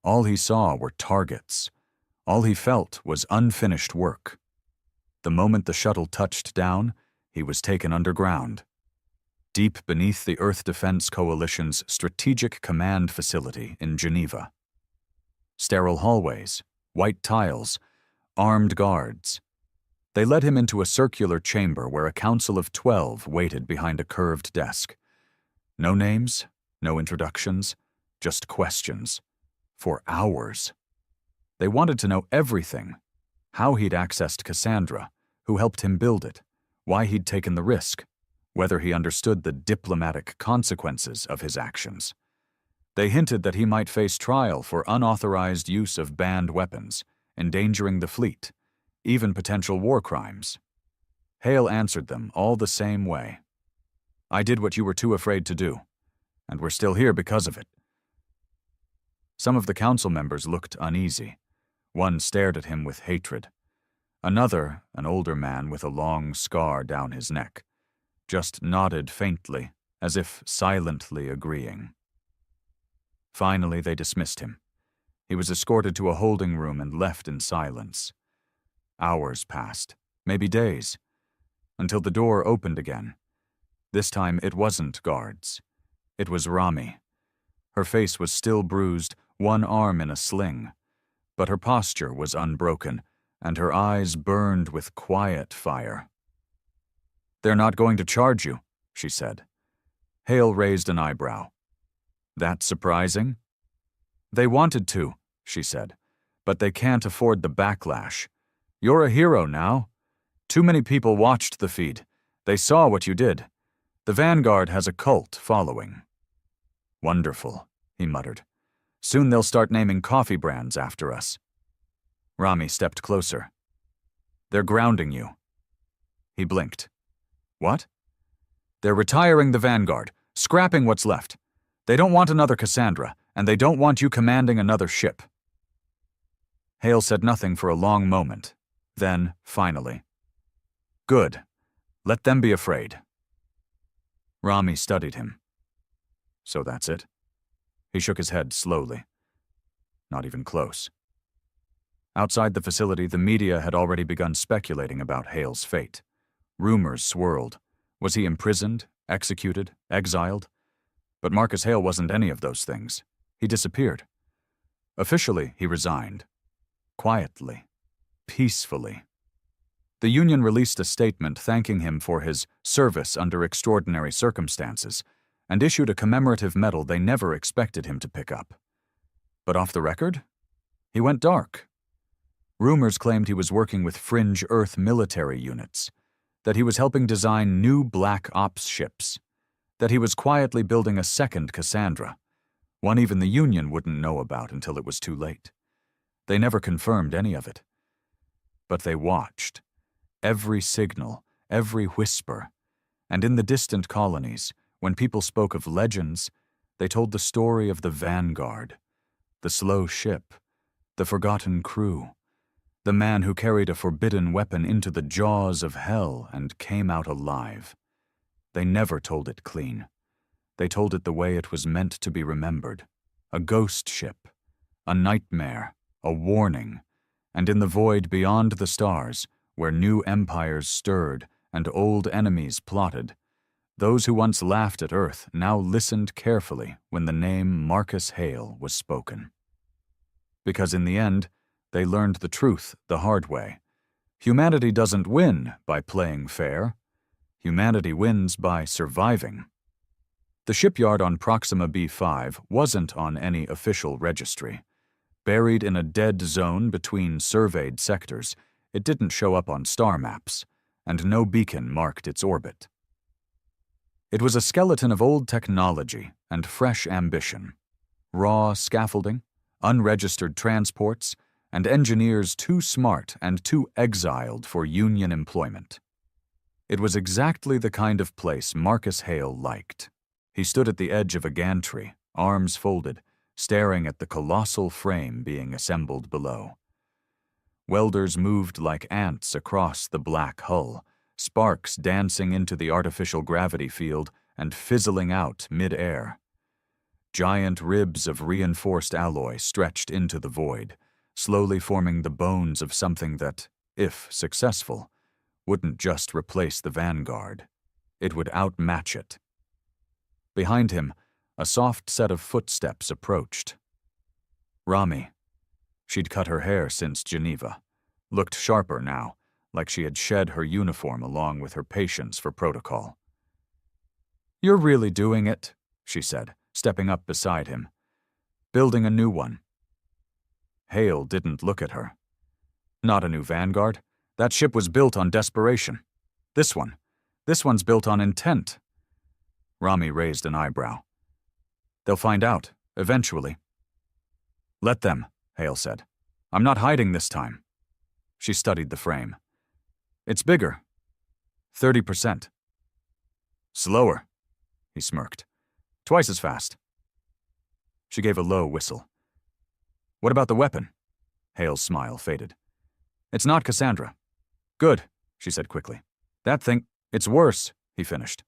A: All he saw were targets. All he felt was unfinished work. The moment the shuttle touched down, he was taken underground, deep beneath the Earth Defense Coalition's Strategic Command Facility in Geneva. Sterile hallways, white tiles, armed guards. They led him into a circular chamber where a council of 12 waited behind a curved desk. No names, no introductions, just questions. For hours. They wanted to know everything. How he'd accessed Cassandra, who helped him build it, why he'd taken the risk, whether he understood the diplomatic consequences of his actions. They hinted that he might face trial for unauthorized use of banned weapons, endangering the fleet, even potential war crimes. Hale answered them all the same way. I did what you were too afraid to do, and we're still here because of it. Some of the council members looked uneasy. One stared at him with hatred. Another, an older man with a long scar down his neck, just nodded faintly, as if silently agreeing. Finally, they dismissed him. He was escorted to a holding room and left in silence. Hours passed, maybe days, until the door opened again. This time it wasn't guards. It was Rami. Her face was still bruised, one arm in a sling, but her posture was unbroken, and her eyes burned with quiet fire. They're not going to charge you, she said. Hale raised an eyebrow. That surprising? They wanted to, she said, but they can't afford the backlash. You're a hero now. Too many people watched the feed. They saw what you did. The Vanguard has a cult following. Wonderful, he muttered. Soon they'll start naming coffee brands after us. Rami stepped closer. They're grounding you. He blinked. What? They're retiring the Vanguard, scrapping what's left. They don't want another Cassandra, and they don't want you commanding another ship. Hale said nothing for a long moment. Then, finally, good. Let them be afraid. Rami studied him. So that's it? He shook his head slowly. Not even close. Outside the facility, the media had already begun speculating about Hale's fate. Rumors swirled. Was he imprisoned, executed, exiled? But Marcus Hale wasn't any of those things. He disappeared. Officially, he resigned. Quietly. Peacefully. The Union released a statement thanking him for his service under extraordinary circumstances, and issued a commemorative medal they never expected him to pick up. But off the record, he went dark. Rumors claimed he was working with fringe Earth military units, that he was helping design new Black Ops ships, that he was quietly building a second Cassandra, one even the Union wouldn't know about until it was too late. They never confirmed any of it. But they watched. Every signal, every whisper, and in the distant colonies, when people spoke of legends, they told the story of the Vanguard, the slow ship, the forgotten crew, the man who carried a forbidden weapon into the jaws of hell and came out alive. They never told it clean. They told it the way it was meant to be remembered. A ghost ship, a nightmare, a warning, and in the void beyond the stars, where new empires stirred and old enemies plotted, those who once laughed at Earth now listened carefully when the name Marcus Hale was spoken. Because in the end, they learned the truth the hard way. Humanity doesn't win by playing fair. Humanity wins by surviving. The shipyard on Proxima B5 wasn't on any official registry. Buried in a dead zone between surveyed sectors, it didn't show up on star maps, and no beacon marked its orbit. It was a skeleton of old technology and fresh ambition. Raw scaffolding, unregistered transports, and engineers too smart and too exiled for Union employment. It was exactly the kind of place Marcus Hale liked. He stood at the edge of a gantry, arms folded, staring at the colossal frame being assembled below. Welders moved like ants across the black hull, sparks dancing into the artificial gravity field and fizzling out mid-air. Giant ribs of reinforced alloy stretched into the void, slowly forming the bones of something that, if successful, wouldn't just replace the Vanguard. It would outmatch it. Behind him, a soft set of footsteps approached. Rami. She'd cut her hair since Geneva. Looked sharper now, like she had shed her uniform along with her patience for protocol. "You're really doing it," she said, stepping up beside him. "Building a new one." Hale didn't look at her. "Not a new Vanguard. That ship was built on desperation. This one's built on intent." Rami raised an eyebrow. "They'll find out, eventually." "Let them," Hale said. "I'm not hiding this time." She studied the frame. "It's bigger. 30%. "Slower," he smirked. "Twice as fast." She gave a low whistle. "What about the weapon?" Hale's smile faded. "It's not Cassandra." "Good," she said quickly. "That thing, it's worse," he finished.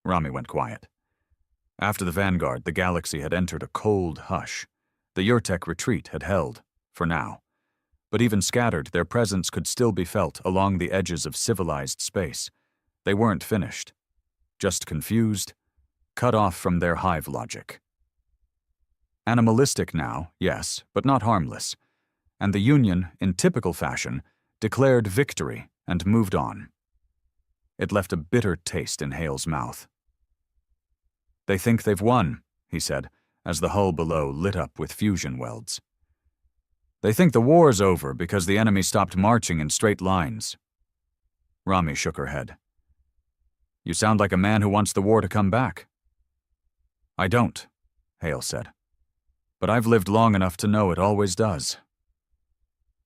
A: Rami went quiet. After the Vanguard, the galaxy had entered a cold hush. The Yurtek retreat had held, for now. But even scattered, their presence could still be felt along the edges of civilized space. They weren't finished. Just confused, cut off from their hive logic. Animalistic now, yes, but not harmless. And the Union, in typical fashion, declared victory and moved on. It left a bitter taste in Hale's mouth. "They think they've won," he said, as the hull below lit up with fusion welds. "They think the war's over because the enemy stopped marching in straight lines." Rami shook her head. "You sound like a man who wants the war to come back." "I don't," Hale said. "But I've lived long enough to know it always does."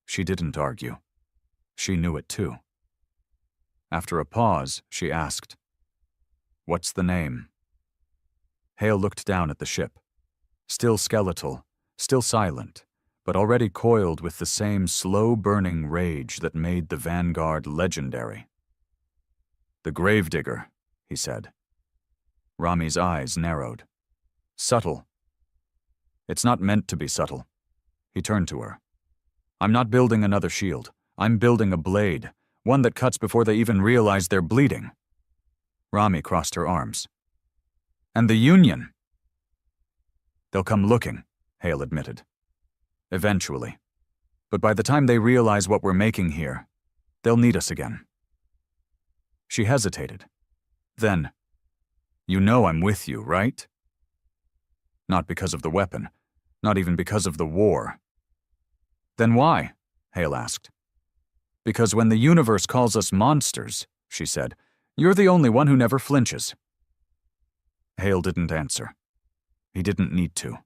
A: She didn't argue. She knew it too. After a pause, she asked, "What's the name?" Hale looked down at the ship. Still skeletal, still silent, but already coiled with the same slow-burning rage that made the Vanguard legendary. "The Gravedigger," he said. Rami's eyes narrowed. "Subtle." "It's not meant to be subtle." He turned to her. "I'm not building another shield. I'm building a blade, one that cuts before they even realize they're bleeding." Rami crossed her arms. "And the Union?" "They'll come looking," Hale admitted. "Eventually. But by the time they realize what we're making here, they'll need us again." She hesitated. Then, "You know I'm with you, right?" "Not because of the weapon. Not even because of the war." "Then why?" Hale asked. "Because when the universe calls us monsters," she said, "you're the only one who never flinches." Hale didn't answer. He didn't need to.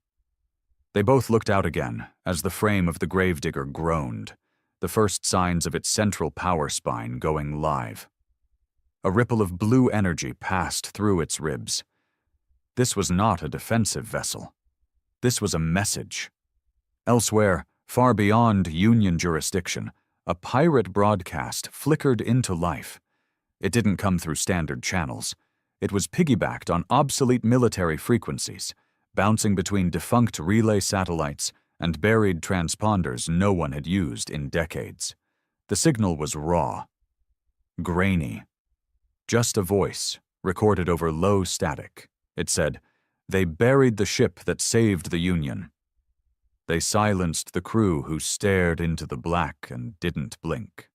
A: They both looked out again as the frame of the Gravedigger groaned, the first signs of its central power spine going live. A ripple of blue energy passed through its ribs. This was not a defensive vessel. This was a message. Elsewhere, far beyond Union jurisdiction, a pirate broadcast flickered into life. It didn't come through standard channels. It was piggybacked on obsolete military frequencies, bouncing between defunct relay satellites and buried transponders no one had used in decades. The signal was raw, grainy. Just a voice, recorded over low static. It said, "They buried the ship that saved the Union. They silenced the crew who stared into the black and didn't blink.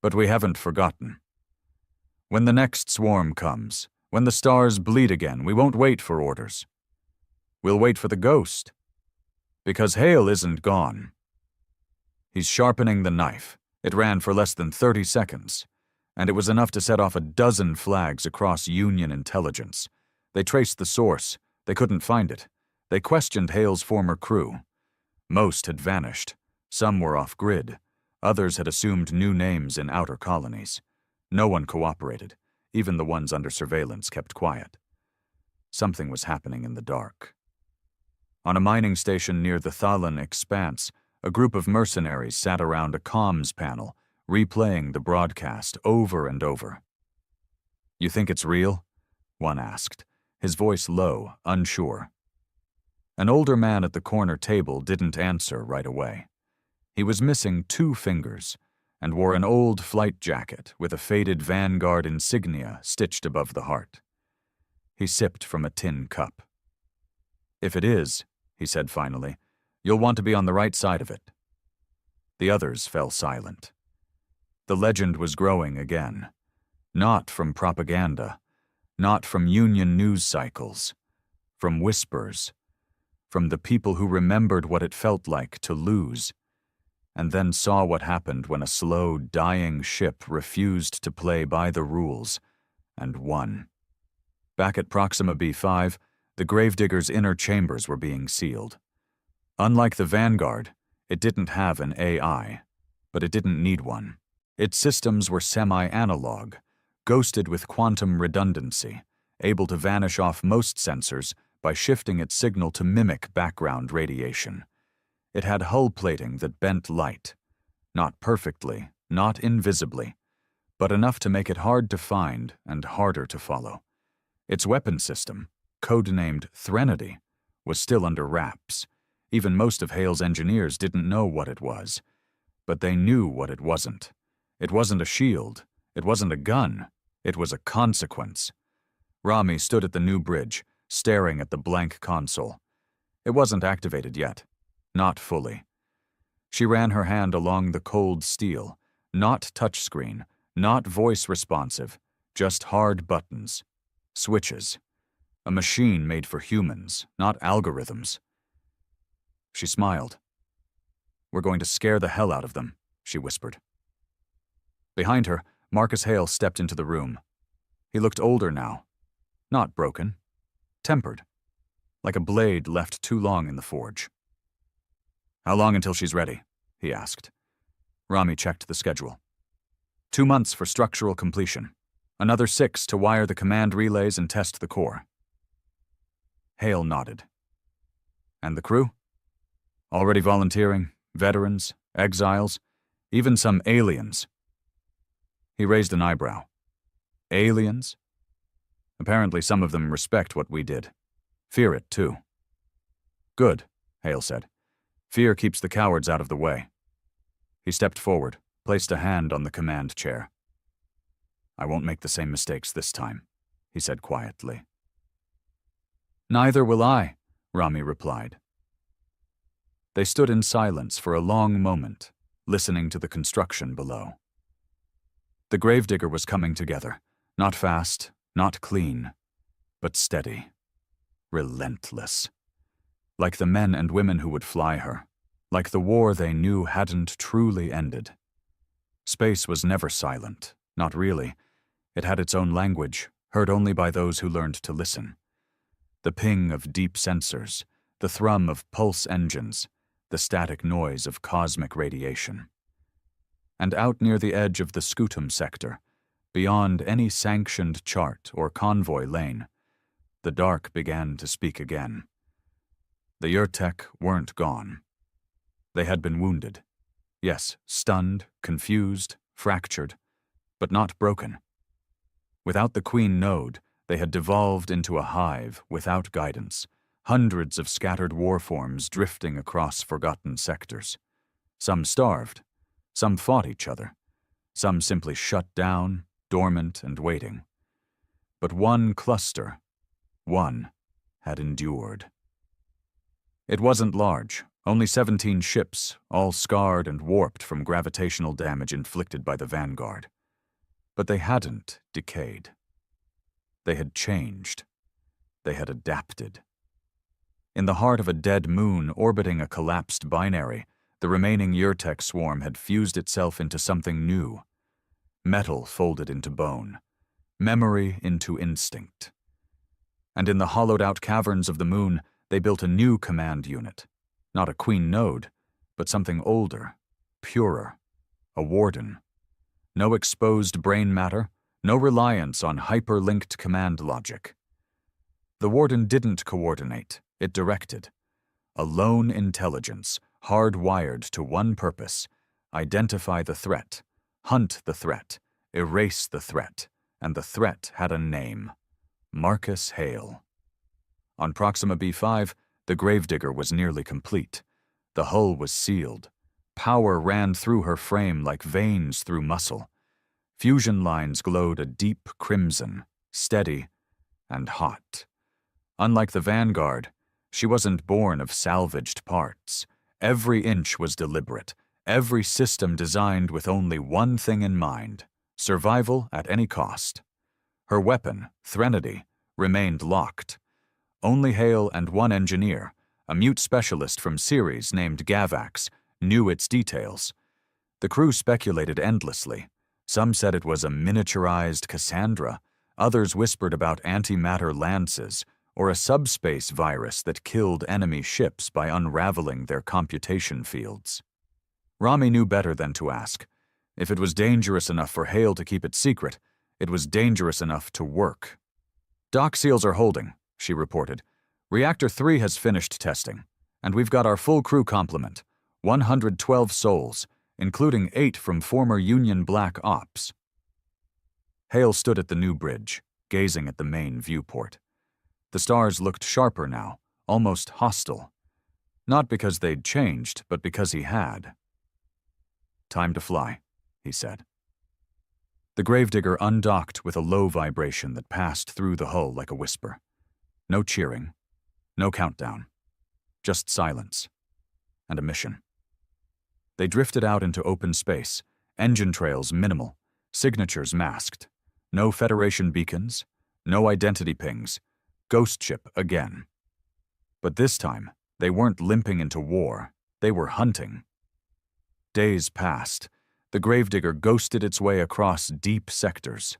A: But we haven't forgotten. When the next swarm comes, when the stars bleed again, we won't wait for orders. We'll wait for the ghost. Because Hale isn't gone. He's sharpening the knife. It ran for less than 30 seconds, and it was enough to set off a dozen flags across Union intelligence. They traced the source. They couldn't find it. They questioned Hale's former crew. Most had vanished. Some were off-grid. Others had assumed new names in outer colonies. No one cooperated. Even the ones under surveillance kept quiet. Something was happening in the dark. On a mining station near the Thalan Expanse, a group of mercenaries sat around a comms panel, replaying the broadcast over and over. "You think it's real?" one asked, his voice low, unsure. An older man at the corner table didn't answer right away. He was missing 2 fingers and wore an old flight jacket with a faded Vanguard insignia stitched above the heart. He sipped from a tin cup. "If it is," he said finally, "you'll want to be on the right side of it." The others fell silent. The legend was growing again. Not from propaganda, not from Union news cycles, from whispers, from the people who remembered what it felt like to lose, and then saw what happened when a slow, dying ship refused to play by the rules and won. Back at Proxima B5, the Gravedigger's inner chambers were being sealed. Unlike the Vanguard, it didn't have an AI, but it didn't need one. Its systems were semi-analog, ghosted with quantum redundancy, able to vanish off most sensors by shifting its signal to mimic background radiation. It had hull plating that bent light, not perfectly, not invisibly, but enough to make it hard to find and harder to follow. Its weapon system, codenamed Threnody, was still under wraps. Even most of Hale's engineers didn't know what it was. But they knew what it wasn't. It wasn't a shield. It wasn't a gun. It was a consequence. Rami stood at the new bridge, staring at the blank console. It wasn't activated yet. Not fully. She ran her hand along the cold steel. Not touchscreen, not voice responsive, just hard buttons. Switches. A machine made for humans, not algorithms. She smiled. "We're going to scare the hell out of them," she whispered. Behind her, Marcus Hale stepped into the room. He looked older now. Not broken. Tempered. Like a blade left too long in the forge. "How long until she's ready?" he asked. Rami checked the schedule. 2 months for structural completion. Another 6 to wire the command relays and test the core. Hale nodded. "And the crew? Already volunteering, veterans, exiles, even some aliens." He raised an eyebrow. "Aliens? Apparently some of them respect what we did. Fear it, too." "Good," Hale said. "Fear keeps the cowards out of the way." He stepped forward, placed a hand on the command chair. "I won't make the same mistakes this time," he said quietly. "Neither will I," Rami replied. They stood in silence for a long moment, listening to the construction below. The Gravedigger was coming together, not fast, not clean, but steady, relentless. Like the men and women who would fly her, like the war they knew hadn't truly ended. Space was never silent, not really. It had its own language, heard only by those who learned to listen. The ping of deep sensors, the thrum of pulse engines, the static noise of cosmic radiation. And out near the edge of the scutum sector, beyond any sanctioned chart or convoy lane, the dark began to speak again. The Urtek weren't gone. They had been wounded. Yes, stunned, confused, fractured, but not broken. Without the Queen node, they had devolved into a hive without guidance, hundreds of scattered warforms drifting across forgotten sectors. Some starved, some fought each other, some simply shut down, dormant and waiting. But one cluster, one, had endured. It wasn't large, only 17 ships, all scarred and warped from gravitational damage inflicted by the Vanguard. But they hadn't decayed. They had changed. They had adapted. In the heart of a dead moon orbiting a collapsed binary, the remaining Urtek swarm had fused itself into something new. Metal folded into bone. Memory into instinct. And in the hollowed-out caverns of the moon, they built a new command unit. Not a Queen node, but something older, purer, a warden. No exposed brain matter, no reliance on hyperlinked command logic. The warden didn't coordinate, it directed. A lone intelligence, hardwired to one purpose: identify the threat, hunt the threat, erase the threat, and the threat had a name. Marcus Hale. On Proxima B5, the gravedigger was nearly complete. The hull was sealed. Power ran through her frame like veins through muscle. Fusion lines glowed a deep crimson, steady and hot. Unlike the Vanguard, she wasn't born of salvaged parts. Every inch was deliberate, every system designed with only one thing in mind: survival at any cost. Her weapon, Threnody, remained locked. Only Hale and one engineer, a mute specialist from Ceres named Gavax, knew its details. The crew speculated endlessly. Some said it was a miniaturized Cassandra. Others whispered about antimatter lances, or a subspace virus that killed enemy ships by unraveling their computation fields. Rami knew better than to ask. If it was dangerous enough for Hale to keep it secret, it was dangerous enough to work. "Dock seals are holding," she reported. "Reactor 3 has finished testing, and we've got our full crew complement, 112 souls, including 8 from former Union Black Ops." Hale stood at the new bridge, gazing at the main viewport. The stars looked sharper now, almost hostile. Not because they'd changed, but because he had. "Time to fly," he said. The gravedigger undocked with a low vibration that passed through the hull like a whisper. No cheering, no countdown, just silence and a mission. They drifted out into open space, engine trails minimal, signatures masked. No Federation beacons, no identity pings. Ghost ship again. But this time, they weren't limping into war. They were hunting. Days passed. The gravedigger ghosted its way across deep sectors.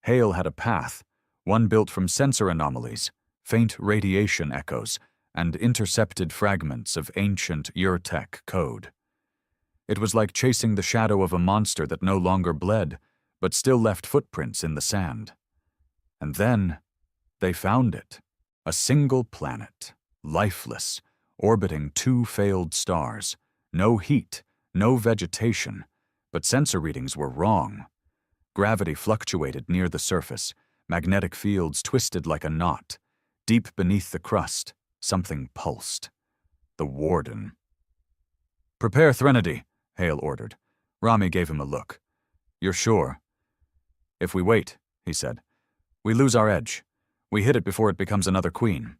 A: Hale had a path, one built from sensor anomalies, faint radiation echoes, and intercepted fragments of ancient Urtech code. It was like chasing the shadow of a monster that no longer bled, but still left footprints in the sand. And then they found it. A single planet, lifeless, orbiting 2 failed stars. No heat, no vegetation, but sensor readings were wrong. Gravity fluctuated near the surface, magnetic fields twisted like a knot. Deep beneath the crust, something pulsed. The Warden. "Prepare Threnody," Hale ordered. Rami gave him a look. "You're sure?" "If we wait," he said, "we lose our edge. We hit it before it becomes another queen."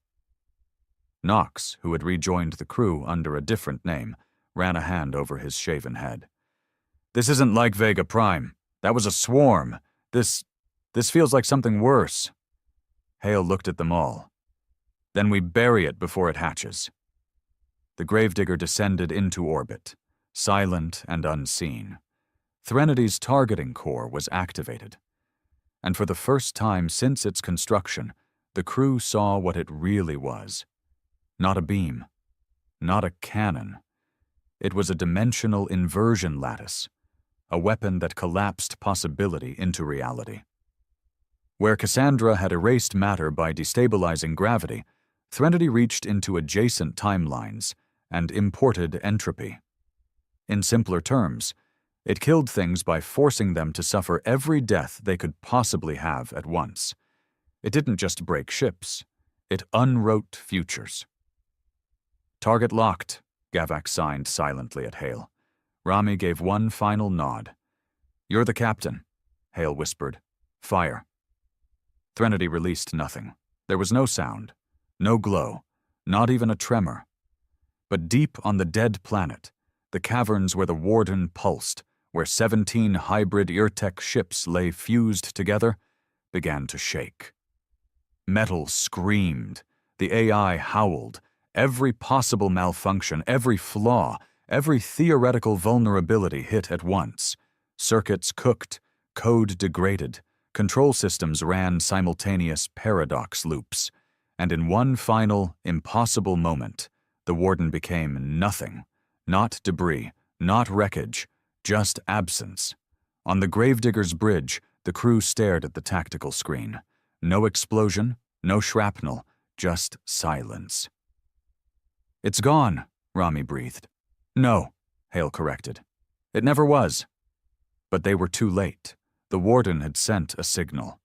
A: Knox, who had rejoined the crew under a different name, ran a hand over his shaven head. "This isn't like Vega Prime. That was a swarm. This feels like something worse." Hale looked at them all. "Then we bury it before it hatches." The gravedigger descended into orbit, silent and unseen. Threnodi's targeting core was activated. And for the first time since its construction, the crew saw what it really was. Not a beam, not a cannon. It was a dimensional inversion lattice, a weapon that collapsed possibility into reality. Where Cassandra had erased matter by destabilizing gravity, Threnody reached into adjacent timelines and imported entropy. In simpler terms, it killed things by forcing them to suffer every death they could possibly have at once. It didn't just break ships, it unwrote futures. "Target locked," Gavax signed silently at Hale. Rami gave one final nod. "You're the captain," Hale whispered. "Fire." Threnody released nothing. There was no sound, no glow, not even a tremor. But deep on the dead planet, the caverns where the Warden pulsed, where 17 hybrid Urtech ships lay fused together, began to shake. Metal screamed. The AI howled. Every possible malfunction, every flaw, every theoretical vulnerability hit at once. Circuits cooked, code degraded, control systems ran simultaneous paradox loops. And in one final, impossible moment, the Warden became nothing. Not debris, not wreckage, just absence. On the Gravedigger's bridge, the crew stared at the tactical screen. No explosion, no shrapnel, just silence. "It's gone," Rami breathed. "No," Hale corrected. "It never was." But they were too late. The warden had sent a signal.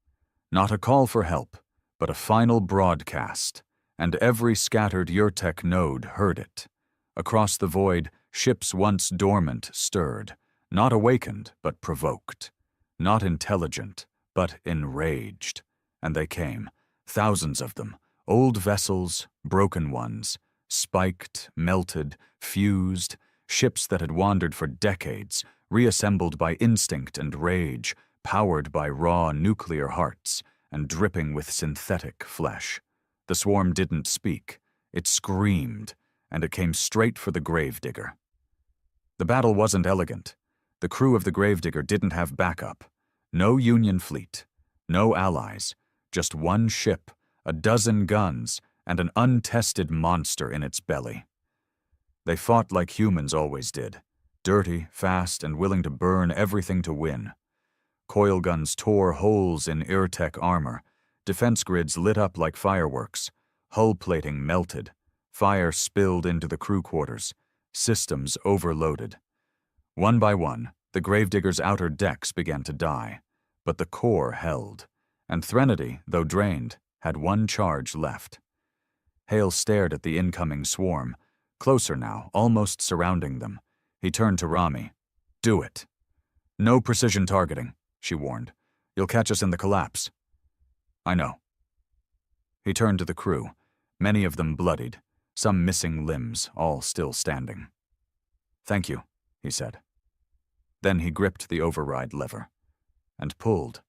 A: Not a call for help, but a final broadcast, and every scattered Urtek node heard it. Across the void, ships once dormant stirred, not awakened, but provoked, not intelligent, but enraged. And they came, thousands of them, old vessels, broken ones, spiked, melted, fused, ships that had wandered for decades, reassembled by instinct and rage, powered by raw nuclear hearts, and dripping with synthetic flesh. The swarm didn't speak. It screamed, and it came straight for the gravedigger. The battle wasn't elegant. The crew of the gravedigger didn't have backup. No Union fleet, no allies, just one ship, a dozen guns, and an untested monster in its belly. They fought like humans always did, dirty, fast, and willing to burn everything to win. Coil guns tore holes in Urtek armor, defense grids lit up like fireworks, hull plating melted, fire spilled into the crew quarters, systems overloaded. One by one, the gravedigger's outer decks began to die, but the core held, and Threnody, though drained, had one charge left. Hale stared at the incoming swarm, closer now, almost surrounding them. He turned to Rami. "Do it." "No precision targeting," she warned. "You'll catch us in the collapse." "I know." He turned to the crew, many of them bloodied, some missing limbs, all still standing. "Thank you," he said. Then he gripped the override lever and pulled.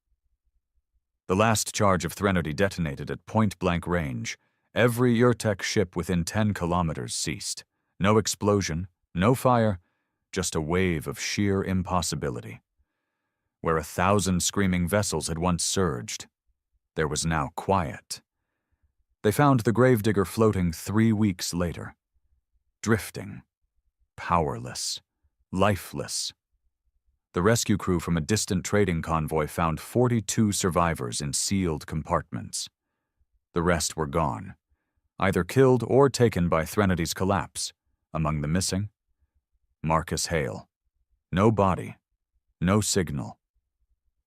A: The last charge of Threnody detonated at point-blank range. Every Urtek ship within 10 kilometers ceased. No explosion, no fire, just a wave of sheer impossibility. Where 1,000 screaming vessels had once surged, there was now quiet. They found the gravedigger floating 3 weeks later. Drifting. Powerless. Lifeless. The rescue crew from a distant trading convoy found 42 survivors in sealed compartments. The rest were gone, either killed or taken by Threnodi's collapse. Among the missing, Marcus Hale. No body, no signal,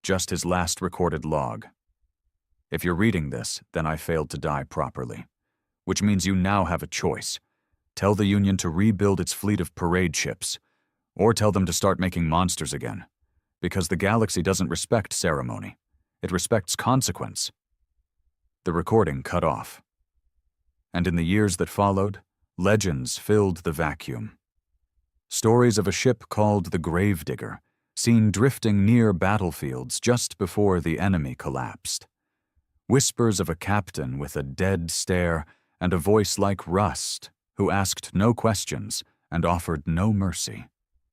A: just his last recorded log. If you're reading this, then I failed to die properly, which means you now have a choice. Tell the Union to rebuild its fleet of parade ships, or tell them to start making monsters again, because the galaxy doesn't respect ceremony. It respects consequence. The recording cut off. And in the years that followed, legends filled the vacuum. Stories of a ship called the Gravedigger, seen drifting near battlefields just before the enemy collapsed. Whispers of a captain with a dead stare and a voice like rust, who asked no questions and offered no mercy.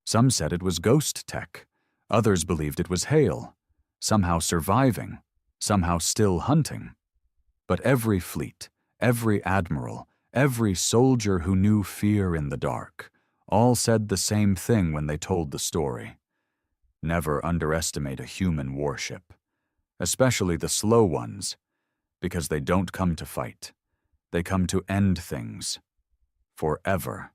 A: Some said it was ghost tech. Others believed it was Hale, somehow surviving, somehow still hunting. But every fleet, every admiral, every soldier who knew fear in the dark, all said the same thing when they told the story. Never underestimate a human warship, especially the slow ones, because they don't come to fight. They come to end things. Forever.